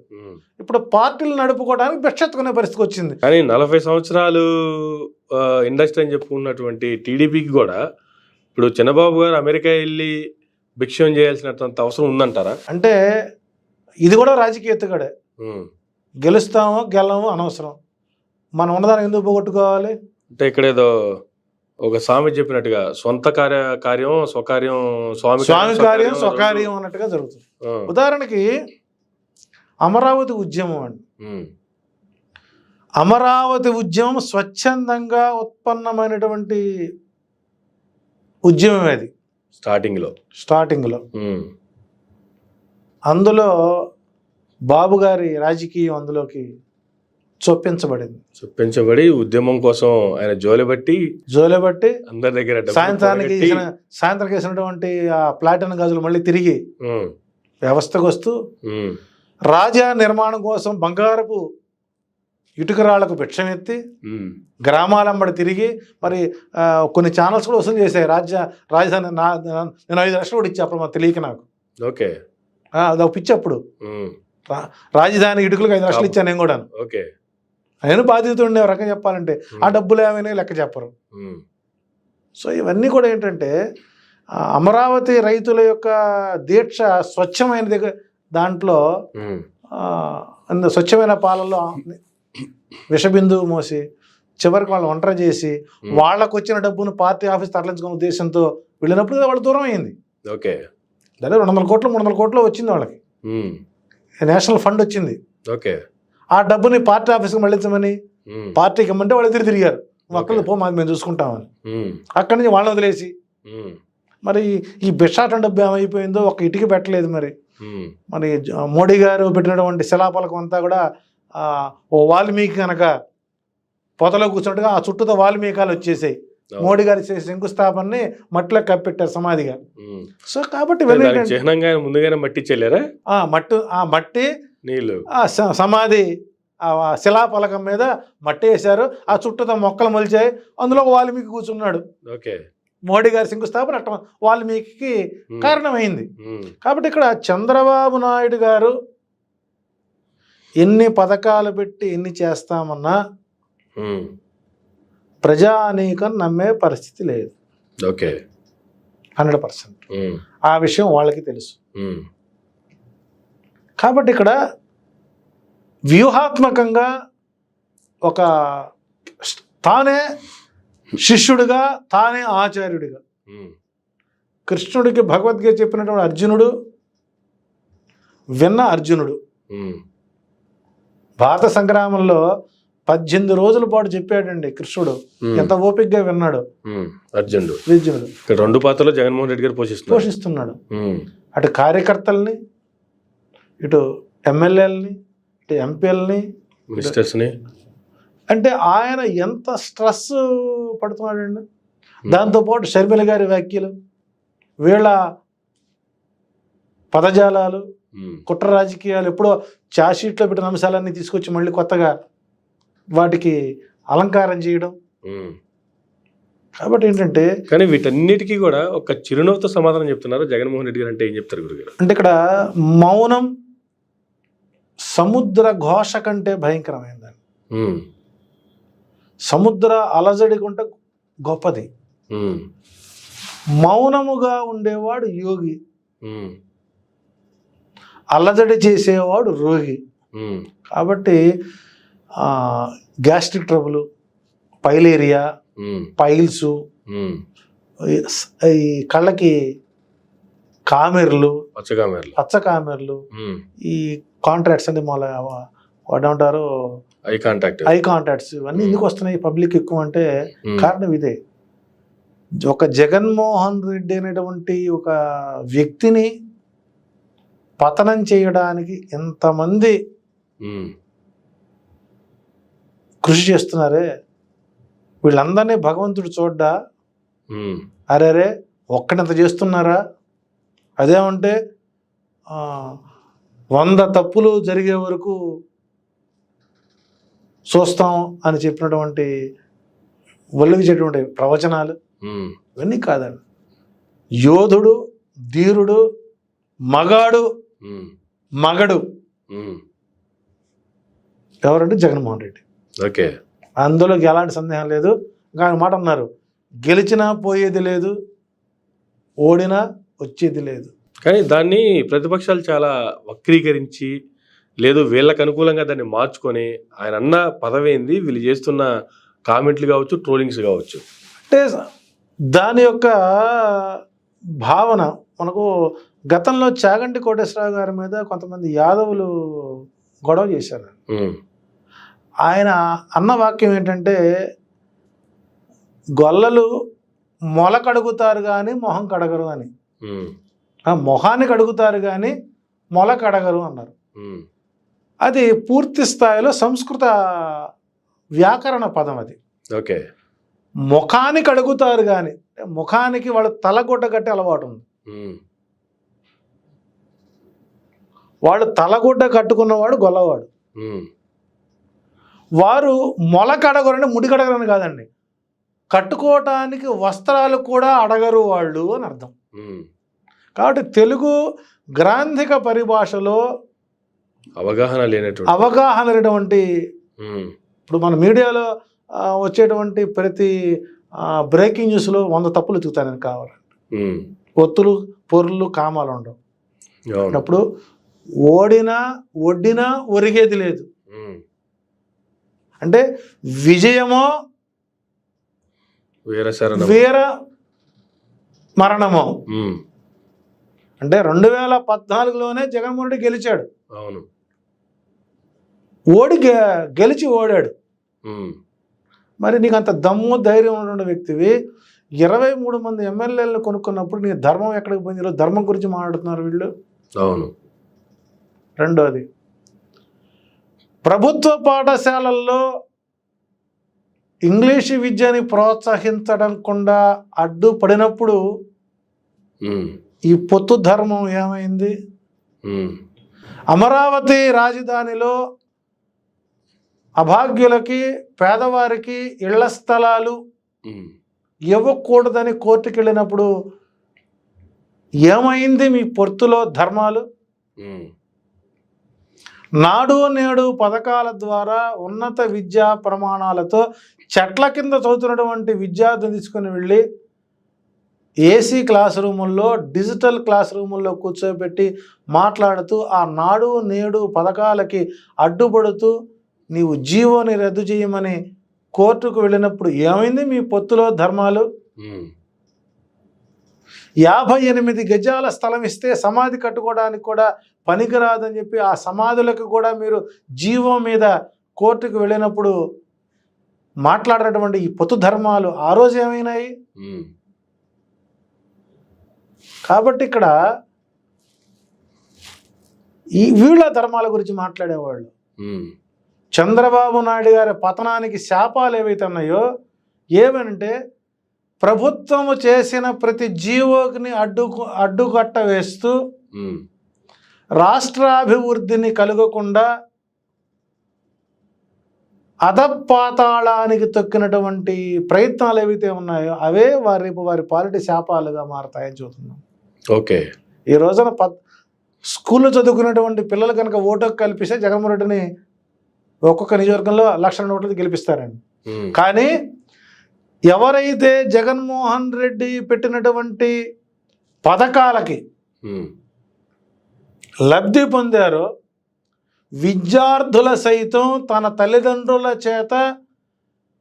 ఇప్పుడు పార్టీలు నడుపుకోవడానికి భిక్షెత్తుకునే పరిస్థితికి వచ్చింది. కానీ 40 సంవత్సరాలు ఇండస్ట్రీ అని చెప్పుకున్నటువంటి టీడీపీకి కూడా ఇప్పుడు చంద్రబాబు గారు అమెరికా వెళ్ళి భిక్షం చేయాల్సినంత అవసరం ఉందంటారా? అంటే ఇది కూడా రాజకీయ ఎత్తుగడే. గెలుస్తామో గెలవమో అనవసరం, మనం ఉన్నదాన్ని ఎందుకు పోగొట్టుకోవాలి? అంటే ఇక్కడ ఏదో ఒక స్వామి చెప్పినట్టుగా సొంత కార్యం స్వకార్యం, స్వామి కార్యం స్వకార్యం అన్నట్టుగా జరుగుతుంది. ఉదాహరణకి అమరావతి ఉద్యమం అండి. అమరావతి ఉద్యమం స్వచ్ఛందంగా ఉత్పన్నమైనటువంటి ఉద్యమం అది. స్టార్టింగ్లో అందులో బాబు గారి రాజకీయం అందులోకి చొప్పించబడి ఉద్యమం కోసం ఆయన జోలెబట్టి అందరి దగ్గర సాయంత్రం వేసినటువంటి ఆ ప్లాటినం గాజులు మళ్ళీ తిరిగి వ్యవస్థకు వస్తూ, రాజా నిర్మాణం కోసం బంగారపు ఇటుకరాళ్లకు భిక్షం ఎత్తి గ్రామాలంబడి తిరిగి, మరి కొన్ని ఛానల్స్ కూడా వసూలు చేశాయి. రాజధాని నేను 5 లక్షలు కూడా ఇచ్చా అప్పుడు మాకు తెలియక నాకు. ఓకే. అది ఒక పిచ్చి అప్పుడు. రాజధాని ఇటుకలకు 5 లక్షలు ఇచ్చాను నేను కూడా. ఓకే. నేను బాధ్యత ఉండే రకం చెప్పాలంటే ఆ డబ్బులు ఏమైనా లెక్క చెప్పరు. సో ఇవన్నీ కూడా ఏంటంటే అమరావతి రైతుల యొక్క దీక్ష స్వచ్ఛమైనది. దాంట్లో స్వచ్ఛమైన పాలల్లో విషబిందువు మోసి చివరికి వాళ్ళు ఒంటరి చేసి వాళ్ళకు వచ్చిన డబ్బును పార్టీ ఆఫీస్ తరలించుకునే ఉద్దేశంతో వెళ్ళినప్పుడు వాళ్ళు దూరం అయింది. ఓకే. దాదాపు 200 కోట్లు 300 కోట్లు వచ్చింది వాళ్ళకి. నేషనల్ ఫండ్ వచ్చింది. ఓకే. ఆ డబ్బుని పార్టీ ఆఫీస్కి మళ్ళించమని పార్టీకి ఇమ్మంటే వాళ్ళు ఎదురు తిరిగారు. అక్కడ పో మాది మేము చూసుకుంటామని. అక్కడి నుంచి వాళ్ళని వదిలేసి మరి ఈ భిక్షాటం డబ్బు ఏమైపోయిందో ఒక ఇటుక పెట్టలేదు. మరి మోడీ గారు పెట్టినటువంటి శిలాపలకం అంతా కూడా ఓ వాల్మీకి కనుక పొదలో కూర్చున్నట్టుగా ఆ చుట్టూతో వాల్మీకాలు వచ్చేసాయి. మోడీ గారి శంకుస్థాపనని మట్టిలో కప్పెట్టారు సమాధిగా. సో కాబట్టి ముందుగానే మట్టి చెల్లారా? మట్టి నీళ్ళు సమాధి శిలాపలకం మీద మట్టి వేశారు. ఆ చుట్టూతో మొక్కలు మొలిచాయి. అందులో ఒక వాల్మీకి కూర్చున్నాడు. ఓకే. మోడీ గారి శంకుస్థాపన అట్ట వాల్మీకి కారణమైంది. కాబట్టి ఇక్కడ చంద్రబాబు నాయుడు గారు ఎన్ని పథకాలు పెట్టి ఎన్ని చేస్తామన్నా ప్రజానీకం నమ్మే పరిస్థితి లేదు. ఓకే. 100%. ఆ విషయం వాళ్ళకి తెలుసు. కాబట్టి ఇక్కడ వ్యూహాత్మకంగా ఒక తానే శిష్యుడిగా, తానే ఆచార్యుడిగా, కృష్ణుడికి భగవద్గీత చెప్పినటువంటి అర్జునుడు విన్న అర్జునుడు, భారత సంగ్రామంలో 18 రోజుల పాటు చెప్పాడండి కృష్ణుడు. ఎంత ఓపికగా విన్నాడు అర్జునుడు. విద్యుడు ఇక్కడ 2 పాత్రలు జగన్మోహన్ రెడ్డి గారు పోషిస్తున్నాడు. అటు కార్యకర్తల్ని, ఇటు ఎమ్మెల్యేలని, ఇటు ఎంపీలని, మినిస్టర్స్ని. అంటే ఆయన ఎంత స్ట్రెస్ పడుతున్నాడండి. దాంతోపాటు షర్మిల గారి వ్యాఖ్యలు, వీళ్ళ పదజాలాలు, కుట్ర రాజకీయాలు, ఎప్పుడో చార్జ్షీట్లో పెట్టిన అంశాలన్నీ తీసుకొచ్చి మళ్ళీ కొత్తగా వాటికి అలంకారం చేయడం. కాబట్టి ఏంటంటే, కానీ వీటన్నిటికీ కూడా ఒక చిరునవ్వుతో సమాధానం చెప్తున్నారు జగన్మోహన్ రెడ్డి గారు. అంటే ఏం చెప్తారు గురుగారు? అంటే ఇక్కడ మౌనం సముద్ర ఘోష కంటే భయంకరమైందని. సముద్ర అలజడి కంటే గొప్పది. మౌనముగా ఉండేవాడు యోగి, అలజడి చేసేవాడు రోగి. కాబట్టి గ్యాస్ట్రిక్ ట్రబుల్, పైలేరియా, పైల్స్, ఈ కళ్ళకి కామెర్లు, పచ్చకామెర్లు, ఈ కాంట్రాక్ట్స్ అంటే వాడేమంటారు ఐ కాంటాక్ట్స్, ఇవన్నీ ఎందుకు వస్తున్నాయి పబ్లిక్ ఎక్కువ అంటే కారణం ఇదే. ఒక జగన్మోహన్ రెడ్డి అనేటువంటి ఒక వ్యక్తిని పతనం చేయడానికి ఎంతమంది కృషి చేస్తున్నారే, వీళ్ళందరినీ భగవంతుడు చూడ్డా? అరే ఒక్కడంత చేస్తున్నారా? అదేమంటే 100 తప్పులు జరిగే వరకు చూస్తాం అని చెప్పినటువంటి ఒలిగించేటువంటి ప్రవచనాలు ఇవన్నీ కాదండి. యోధుడు, ధీరుడు, మగడు ఎవరంటే జగన్మోహన్ రెడ్డి. ఓకే, అందులోకి ఎలాంటి సందేహం లేదు. ఇంకా ఆయన మాట అన్నారు, గెలిచినా పోయేది లేదు, ఓడినా వచ్చేది లేదు. కానీ దాన్ని ప్రతిపక్షాలు చాలా వక్రీకరించి, లేదు వీళ్ళకి అనుకూలంగా దాన్ని మార్చుకొని, ఆయన అన్న పదవేంది, వీళ్ళు చేస్తున్న కామెంట్లు కావచ్చు, ట్రోలింగ్స్ కావచ్చు, అంటే దాని యొక్క భావన మనకు గతంలో చాగంటి కోటేశ్వరరావు గారి మీద కొంతమంది యాదవులు గొడవ చేశారు. ఆయన అన్న వాక్యం ఏంటంటే, గొల్లలు మొల కడుగుతారు కానీ మొహం కడగరు అని. మొహాన్ని కడుగుతారు కానీ మొల కడగరు అన్నారు. అది పూర్తి స్థాయిలో సంస్కృత వ్యాకరణ పదం అది. ఓకే, ముఖాన్ని కడుగుతారు కానీ, ముఖానికి వాళ్ళు తలగొడ్డ కట్టే అలవాటు ఉంది. వాళ్ళు తలగుడ్డ కట్టుకున్నవాడు గొల్లవాడు. వారు మొల కడగరని, ముడి కడగరని కాదండి, కట్టుకోవటానికి వస్త్రాలు కూడా అడగరు వాళ్ళు అని అర్థం. కాబట్టి తెలుగు గ్రాంధిక పరిభాషలో అవగాహన లేనటువంటి ఇప్పుడు మన మీడియాలో వచ్చేటువంటి ప్రతి బ్రేకింగ్ న్యూస్లో 100 తప్పులు ఎత్తుకుతానని కావాలి. ఒత్తులు, పొర్లు, కామాలు ఉండవు. అప్పుడు ఒడ్డినా ఒరిగేది లేదు. అంటే విజయమో వీర మరణమో. అంటే 2014లోనే జగన్మోహన్ రెడ్డి గెలిచాడు. గెలిచి ఓడాడు. మరి నీకు అంత దమ్ము ధైర్యం ఉన్న వ్యక్తివి 23 మంది ఎమ్మెల్యేలను కొనుక్కున్నప్పుడు నీ ధర్మం ఎక్కడికి పోయింది? ఈరోజు ధర్మం గురించి మాట్లాడుతున్నారు వీళ్ళు. అవును. రెండోది, ప్రభుత్వ పాఠశాలల్లో ఇంగ్లీషు విద్యని ప్రోత్సహించడం కూడా అడ్డుపడినప్పుడు ఈ పొత్తు ధర్మం ఏమైంది? అమరావతి రాజధానిలో అభాగ్యులకి, పేదవారికి ఇళ్ల స్థలాలు ఇవ్వకూడదని కోర్టుకు వెళ్ళినప్పుడు ఏమైంది మీ పొత్తులో ధర్మాలు? నాడు నేడు పథకాల ద్వారా ఉన్నత విద్యా ప్రమాణాలతో చెట్ల కింద చదువుతున్నటువంటి విద్యార్థులు తీసుకుని వెళ్ళి ఏసీ క్లాస్ రూముల్లో, డిజిటల్ క్లాస్ రూముల్లో కూర్చోబెట్టి మాట్లాడుతూ ఆ నాడు నేడు పథకాలకి అడ్డుపడుతూ నీవు జీవోని రద్దు చేయమని కోర్టుకు వెళ్ళినప్పుడు ఏమైంది మీ పొత్తులో ధర్మాలు? 58 గజాల స్థలం ఇస్తే సమాధి కట్టుకోవడానికి కూడా పనికిరాదని చెప్పి ఆ సమాధులకు కూడా మీరు జీవో మీద కోర్టుకు వెళ్ళినప్పుడు మాట్లాడినటువంటి ఈ పొత్తు ధర్మాలు ఆ రోజు ఏమైనాయి? కాబట్టి ఇక్కడ ఈ వీళ్ళ ధర్మాల గురించి మాట్లాడేవాళ్ళు. చంద్రబాబు నాయుడు గారి పతనానికి శాపాలు ఏవైతే ఉన్నాయో ఏమంటే ప్రభుత్వము చేసిన ప్రతి జీవోని అడ్డుకట్ట వేస్తూ రాష్ట్రాభివృద్ధిని కలగకుండా అధపాతాళానికి తొక్కినటువంటి ప్రయత్నాలు ఏవైతే ఉన్నాయో అవే రేపు వారి పాలిటి శాపాలుగా మారతాయని చూస్తున్నాం. ఓకే, ఈ రోజున స్కూల్లో చదువుకునేటువంటి పిల్లలు కనుక ఓటు కల్పిస్తే జగన్మోహన్ రెడ్డిని ఒక్కొక్క నియోజకవర్గంలో 1,00,000 ఓట్లు గెలిపిస్తారండి. కానీ ఎవరైతే జగన్మోహన్ రెడ్డి పెట్టినటువంటి పథకాలకి లబ్ధి పొందారో విద్యార్థుల సైతం తన తల్లిదండ్రుల చేత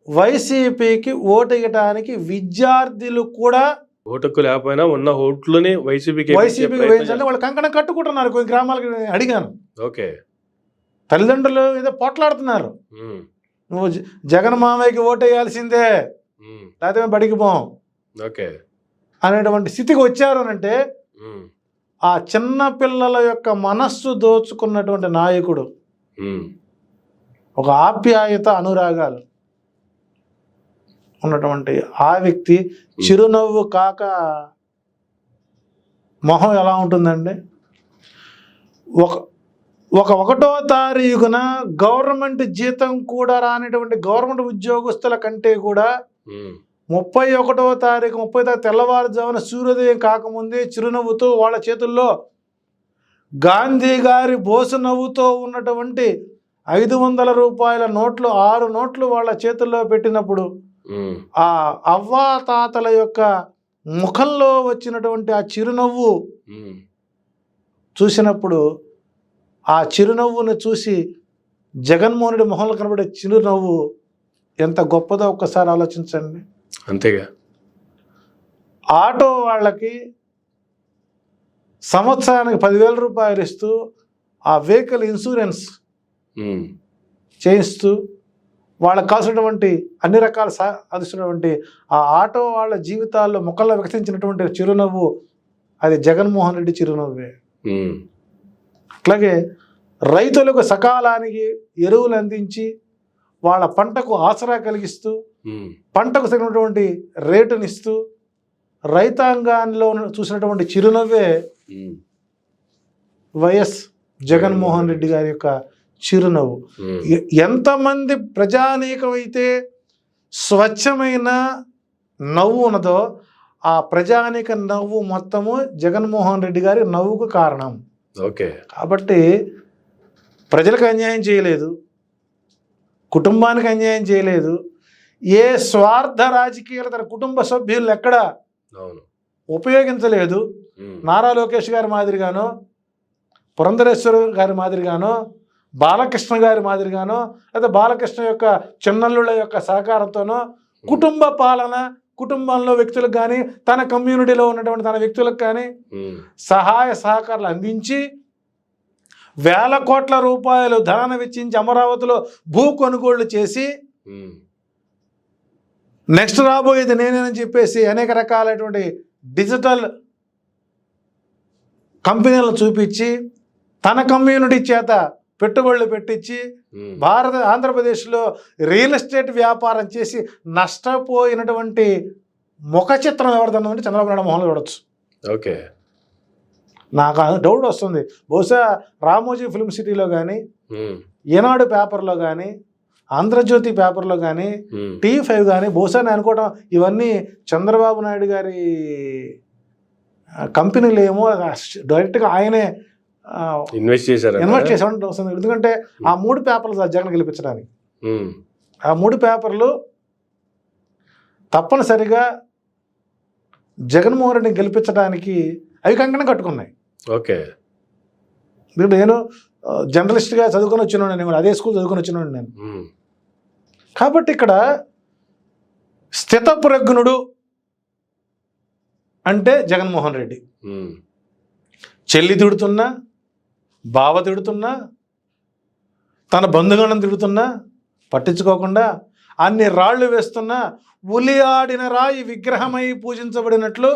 వైసీపీకి ఓటేయడానికి విద్యార్థులు కూడా ఓటుకు లేకపోయినా ఉన్న ఓట్లని వైసీపీకి వేయించాలంటే వాళ్ళు కంకణం కట్టుకుంటున్నారు. కొన్ని గ్రామాలకు అడిగాను. ఓకే, తల్లిదండ్రులు ఏదో పోట్లాడుతున్నారు, నువ్వు జగన్ మామయ్యకి ఓటేయాల్సిందే లేకపోతే బడికి పోం అనేటువంటి స్థితికి వచ్చారు అంటే ఆ చిన్న పిల్లల యొక్క మనస్సు దోచుకున్నటువంటి నాయకుడు, ఒక ఆప్యాయత అనురాగాలు ఉన్నటువంటి ఆ వ్యక్తి చిరునవ్వు కాక మొహం ఎలా ఉంటుందండి? ఒకటో తారీఖున గవర్నమెంట్ జీతం కూడా రానిటువంటి గవర్నమెంట్ ఉద్యోగస్తుల కంటే కూడా 31వ తారీఖు 30వ తారీఖు తెల్లవారుజామున సూర్యోదయం కాకముందే చిరునవ్వుతో వాళ్ళ చేతుల్లో గాంధీ గారి బోసు నవ్వుతో ఉన్నటువంటి 500 రూపాయల నోట్లు 6 నోట్లు వాళ్ళ చేతుల్లో పెట్టినప్పుడు ఆ అవ్వా తాతల యొక్క ముఖంలో వచ్చినటువంటి ఆ చిరునవ్వు చూసినప్పుడు ఆ చిరునవ్వును చూసి జగన్మోహన్ రెడ్డి మొహంలో కనబడే చిరునవ్వు ఎంత గొప్పదో ఒక్కసారి ఆలోచించండి. అంతేగా, ఆటో వాళ్ళకి సంవత్సరానికి 10,000 రూపాయలు ఇస్తూ ఆ వెహికల్ ఇన్సూరెన్స్ చేయిస్తూ వాళ్ళకు కావాల్సినటువంటి అన్ని రకాల అందిస్తున్నటువంటి ఆ ఆటో వాళ్ళ జీవితాల్లో ముఖంలో వికసించినటువంటి చిరునవ్వు అది జగన్మోహన్ రెడ్డి చిరునవ్వే. అట్లాగే రైతులకు సకాలానికి ఎరువులు అందించి వాళ్ళ పంటకు ఆసరా కలిగిస్తూ పంటకు తగినటువంటి రేటునిస్తూ రైతాంగాల్లో చూసినటువంటి చిరునవ్వే వైఎస్ జగన్మోహన్ రెడ్డి గారి యొక్క చిరునవ్వు. ఎంతమంది ప్రజానీకం అయితే స్వచ్ఛమైన నవ్వు ఉన్నదో ఆ ప్రజానీక నవ్వు మొత్తము జగన్మోహన్ రెడ్డి గారి నవ్వుకు కారణం. ఓకే, కాబట్టి ప్రజలకు అన్యాయం చేయలేదు, కుటుంబానికి అన్యాయం చేయలేదు, ఏ స్వార్థ రాజకీయాలు తన కుటుంబ సభ్యులను ఎక్కడ ఉపయోగించలేదు. నారా లోకేష్ గారి మాదిరిగానో, పురంధరేశ్వర గారి మాదిరిగానో, బాలకృష్ణ గారి మాదిరిగానో, లేదా బాలకృష్ణ యొక్క చిన్నల్లుళ్ళ యొక్క సహకారంతోనో కుటుంబ పాలన, కుటుంబంలో వ్యక్తులకు కానీ తన కమ్యూనిటీలో ఉన్నటువంటి తన వ్యక్తులకు కానీ సహాయ సహకారాలు అందించి వేల కోట్ల రూపాయలు ధనాన్ని వెచ్చించి అమరావతిలో భూ కొనుగోళ్లు చేసి నెక్స్ట్ రాబోయేది నేనేనని చెప్పేసి అనేక రకాలైనటువంటి డిజిటల్ కంపెనీలను చూపించి తన కమ్యూనిటీ చేత పెట్టుబడులు పెట్టించి ఆంధ్రప్రదేశ్లో రియల్ ఎస్టేట్ వ్యాపారం చేసి నష్టపోయినటువంటి ముఖ చిత్రం ఎవరిదన్నా ఉంటే చంద్రబాబు నాయుడు మొహంలో చూడొచ్చు. ఓకే, నాకు డౌట్ వస్తుంది. బహుశా రామోజీ ఫిల్మ్ సిటీలో కానీ, ఈనాడు పేపర్లో కానీ, ఆంధ్రజ్యోతి పేపర్లో కానీ, T5 కానీ, బహుశా నేను అనుకోవటం ఇవన్నీ చంద్రబాబు నాయుడు గారి కంపెనీలు ఏమో డైరెక్ట్గా ఆయనే ఇన్వెస్ట్ చేసామంటే వస్తుంది. ఎందుకంటే ఆ 3 పేపర్లు జగన్ గెలిపించడానికి, ఆ 3 పేపర్లు తప్పనిసరిగా జగన్మోహన్ రెడ్డిని గెలిపించడానికి అవి కంకణం కట్టుకున్నాయి. ఓకే, నేను జర్నలిస్ట్గా చదువుకొని వచ్చినాను, నేను అదే స్కూల్ చదువుకొని వచ్చినాను నేను. కాబట్టి ఇక్కడ స్థితప్రజ్ఞుడు అంటే జగన్మోహన్ రెడ్డి. చెల్లి తిడుతున్నా, బావ తిడుతున్నా, తన బంధుగణం తిడుతున్నా పట్టించుకోకుండా, అన్ని రాళ్ళు వేస్తున్నా ఉలి ఆడిన రాయి విగ్రహమై పూజించబడినట్లు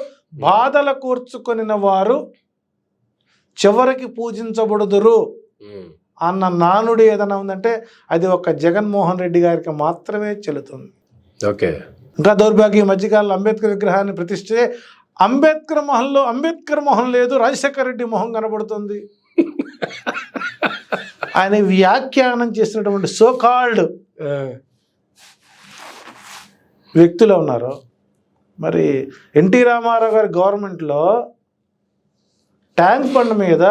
బాధల కూర్చుకొనిన వారు చివరికి పూజించబడుదురు అన్న నానుడి ఏదైనా ఉందంటే అది ఒక జగన్మోహన్ రెడ్డి గారికి మాత్రమే చెల్లుతుంది. ఓకే. ఇంకా దౌర్భాగ్యం, ఈ మధ్యకాలంలో అంబేద్కర్ విగ్రహాన్ని ప్రతిష్ఠిస్తే అంబేద్కర్ మొహంలో అంబేద్కర్ మొహం లేదు, రాజశేఖర రెడ్డి మొహం కనబడుతుంది. ఆయన వ్యాఖ్యానం చేసినటువంటి సోకాల్డ్ వ్యక్తులు ఉన్నారు. మరి ఎన్టీ రామారావు గారి గవర్నమెంట్లో ట్యాంక్ బండ్ మీద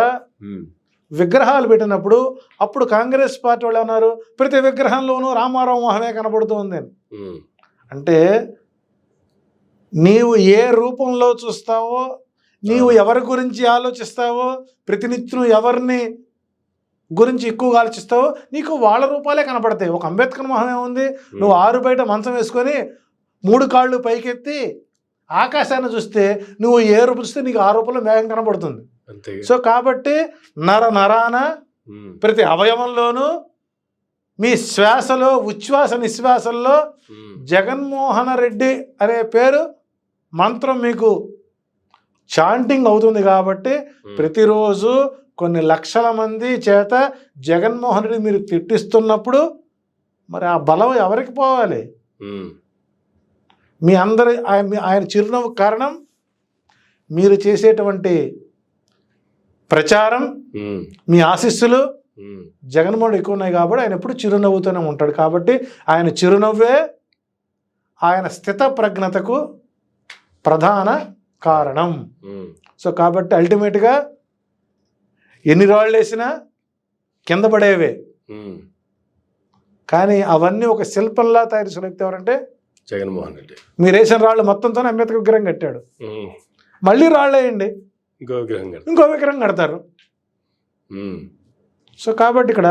విగ్రహాలు పెట్టినప్పుడు అప్పుడు కాంగ్రెస్ పార్టీ వాళ్ళు అన్నారు ప్రతి విగ్రహంలోనూ రామారావు మొహమే కనబడుతుంది అని. అంటే నీవు ఏ రూపంలో చూస్తావో, నీవు ఎవరి గురించి ఆలోచిస్తావో, ప్రతినిత్యం ఎవరిని గురించి ఎక్కువగా ఆలోచిస్తావో నీకు వాళ్ళ రూపాలే కనపడతాయి. ఒక అంబేద్కర్ మొహమే ఉంది, నువ్వు ఆరు బయట మంచం వేసుకొని 3 కాళ్ళు పైకెత్తి ఆకాశాన్ని చూస్తే నువ్వు ఏ రూపం చూస్తే నీకు ఆ రూపంలో మేఘం కనబడుతుంది. సో కాబట్టి నరాన ప్రతి అవయవంలోనూ మీ శ్వాసలో ఉచ్ఛ్వాస నిశ్వాసంలో జగన్మోహన్ రెడ్డి అనే పేరు మంత్రం మీకు చాంటింగ్ అవుతుంది. కాబట్టి ప్రతిరోజు కొన్ని లక్షల మంది చేత జగన్మోహన్ రెడ్డి మీరు తిట్టిస్తున్నప్పుడు మరి ఆ బలం ఎవరికి పోవాలి? మీ అందరి ఆయన చిరునవ్వు కారణం మీరు చేసేటువంటి ప్రచారం, మీ ఆశీస్సులు జగన్మోహన్ ఎక్కువ ఉన్నాయి కాబట్టి ఆయన ఎప్పుడు చిరునవ్వుతూనే ఉంటాడు. కాబట్టి ఆయన చిరునవ్వే ఆయన స్థిత ప్రజ్ఞతకు ప్రధాన కారణం. సో కాబట్టి అల్టిమేట్గా ఎన్ని రాళ్ళు వేసినా కింద పడేవే, కానీ అవన్నీ ఒక శిల్పంలా తయారు చేసిన వ్యక్తి ఎవరంటే జగన్మోహన్ రెడ్డి. మీరు వేసిన రాళ్ళు మొత్తంతో అంబేద్కర్ విగ్రహం కట్టాడు, మళ్ళీ రాళ్ళు వేయండి ఇంకో విగ్రహం కడతారు. సో కాబట్టి ఇక్కడ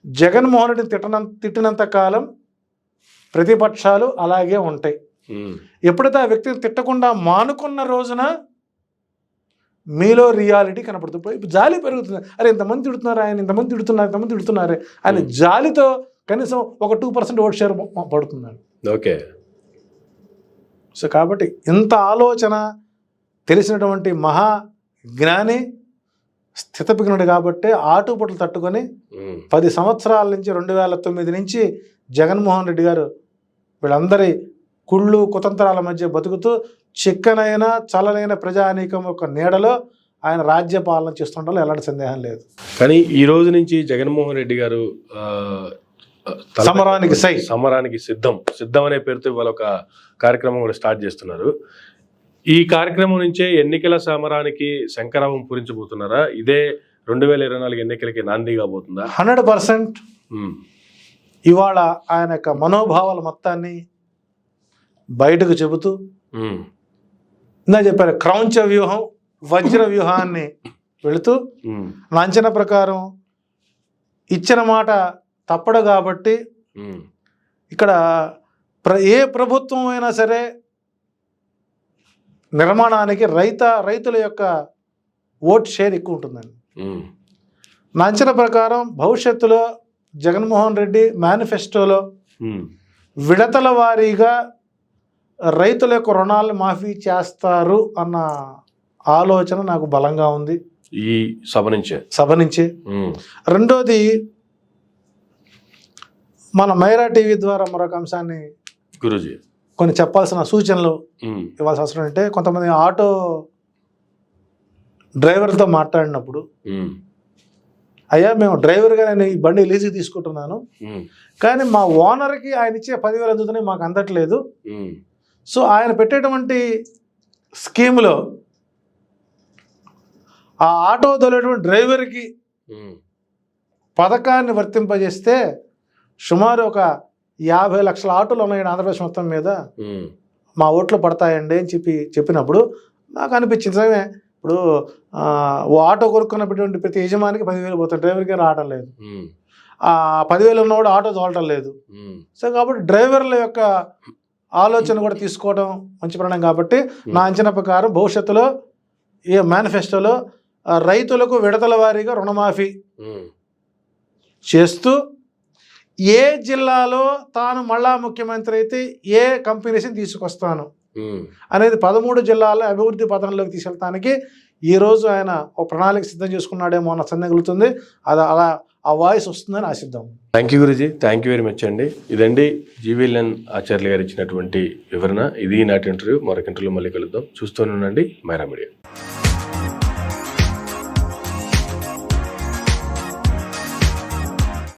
జగన్మోహన్ రెడ్డిని తిట్టినంత కాలం ప్రతిపక్షాలు అలాగే ఉంటాయి. ఎప్పుడైతే ఆ వ్యక్తిని తిట్టకుండా మానుకున్న రోజున మీలో రియాలిటీ కనపడుతుంది. ఇప్పుడు జాలి పెరుగుతుంది. అరే ఇంతమంది తిడుతున్నారు, ఇంతమంది తిడుతున్నారు ఆయన జాలితో కనీసం ఒక 2% ఓట్ షేర్ పడుతున్నాడు. ఓకే. సో కాబట్టి ఇంత ఆలోచన తెలిసినటువంటి మహా జ్ఞాని, స్థితపిగ్నుడు కాబట్టి ఆటుపోట్లు తట్టుకొని 10 సంవత్సరాల నుంచి 2009 నుంచి జగన్మోహన్ రెడ్డి గారు వీళ్ళందరి కుళ్ళు కుతంత్రాల మధ్య బతుకుతూ చిక్కనైన చల్లనైన ప్రజానీకం యొక్క నీడలో ఆయన రాజ్య పాలన చేస్తుండలో ఎలాంటి సందేహం లేదు. కానీ ఈ రోజు నుంచి జగన్మోహన్ రెడ్డి గారు సమరానికి సిద్ధం అనే పేరుతో ఇవాళ ఒక కార్యక్రమం కూడా స్టార్ట్ చేస్తున్నారు. ఈ కార్యక్రమం నుంచే ఎన్నికల సమరానికి శంకరావం పూరించబోతున్నారా? ఇదే 2024 ఎన్నికలకి నాంది కాబోతుందా? 100%. ఇవాళ ఆయన యొక్క మనోభావాల మొత్తాన్ని బయటకు చెబుతూ ఇందా చెప్పారు క్రౌంచ వ్యూహం వజ్ర వ్యూహాన్ని వెళుతూ నా అంచనా ప్రకారం ఇచ్చిన మాట తప్పడు. కాబట్టి ఇక్కడ ఏ ప్రభుత్వం అయినా సరే నిర్మాణానికి రైతుల యొక్క ఓట్ షేర్ ఎక్కువ ఉంటుందండి. నా అంచనా ప్రకారం భవిష్యత్తులో జగన్మోహన్ రెడ్డి మేనిఫెస్టోలో విడతల వారీగా రైతుల యొక్క రుణాలను మాఫీ చేస్తారు అన్న ఆలోచన నాకు బలంగా ఉంది ఈ సభ నుంచే. రెండోది, మన మైరా టీవీ ద్వారా మరొక అంశాన్ని గురూజీ కొన్ని చెప్పాల్సిన సూచనలు ఇవ్వాల్సిన అవసరం అంటే, కొంతమంది ఆటో డ్రైవర్తో మాట్లాడినప్పుడు అయ్యా మేము డ్రైవర్గా నేను ఈ బండి లీజుకి తీసుకుంటున్నాను, కానీ మా ఓనర్కి ఆయన ఇచ్చే 10,000 అందుతున్నాయి మాకు అందట్లేదు. సో ఆయన పెట్టేటువంటి స్కీమ్లో ఆ ఆటో తోలేటువంటి డ్రైవర్కి పథకాన్ని వర్తింపజేస్తే సుమారు ఒక 50 లక్షల ఆటోలు ఉన్నాయి ఆంధ్రప్రదేశ్ మొత్తం మీద, మా ఓట్లు పడతాయండి అని చెప్పినప్పుడు నాకు అనిపించింది సరే, ఇప్పుడు ఓ ఆటో కొనుక్కున్నటువంటి ప్రతి యజమానికి 10,000 పోతాయి, డ్రైవర్కి రావటం లేదు. 10,000 ఉన్నవాడు ఆటో తోలటం లేదు. సో కాబట్టి డ్రైవర్ల యొక్క ఆలోచన కూడా తీసుకోవడం మంచి పరిణామం. కాబట్టి నా అంచనా ప్రకారం భవిష్యత్తులో ఈ మేనిఫెస్టోలో రైతులకు విడతల వారీగా రుణమాఫీ చేస్తూ ఏ జిల్లాలో తాను మళ్ళా ముఖ్యమంత్రి అయితే ఏ కంపెనీస్ని తీసుకొస్తాను అనేది 13 జిల్లాల అభివృద్ధి పథంలోకి తీసుకెళ్ళటానికి ఈరోజు ఆయన ఒక ప్రణాళిక సిద్ధం చేసుకున్నాడేమో అన్న సందేహం కలుగుతుంది. అది అలా ఆ వాయిస్ వస్తుందని ఆశిద్దాం. Thank you Guruji, thank you very much అండి. ఇదండి జీవీఎల్ఎన్ ఆచార్య గారు ఇచ్చినటువంటి వివరణ. ఇది నాటి ఇంటర్వ్యూ. మరొక ఇంటర్వ్యూలో మళ్ళీ కలుద్దాం. చూస్తూనే ఉండండి మైరా మీడియా.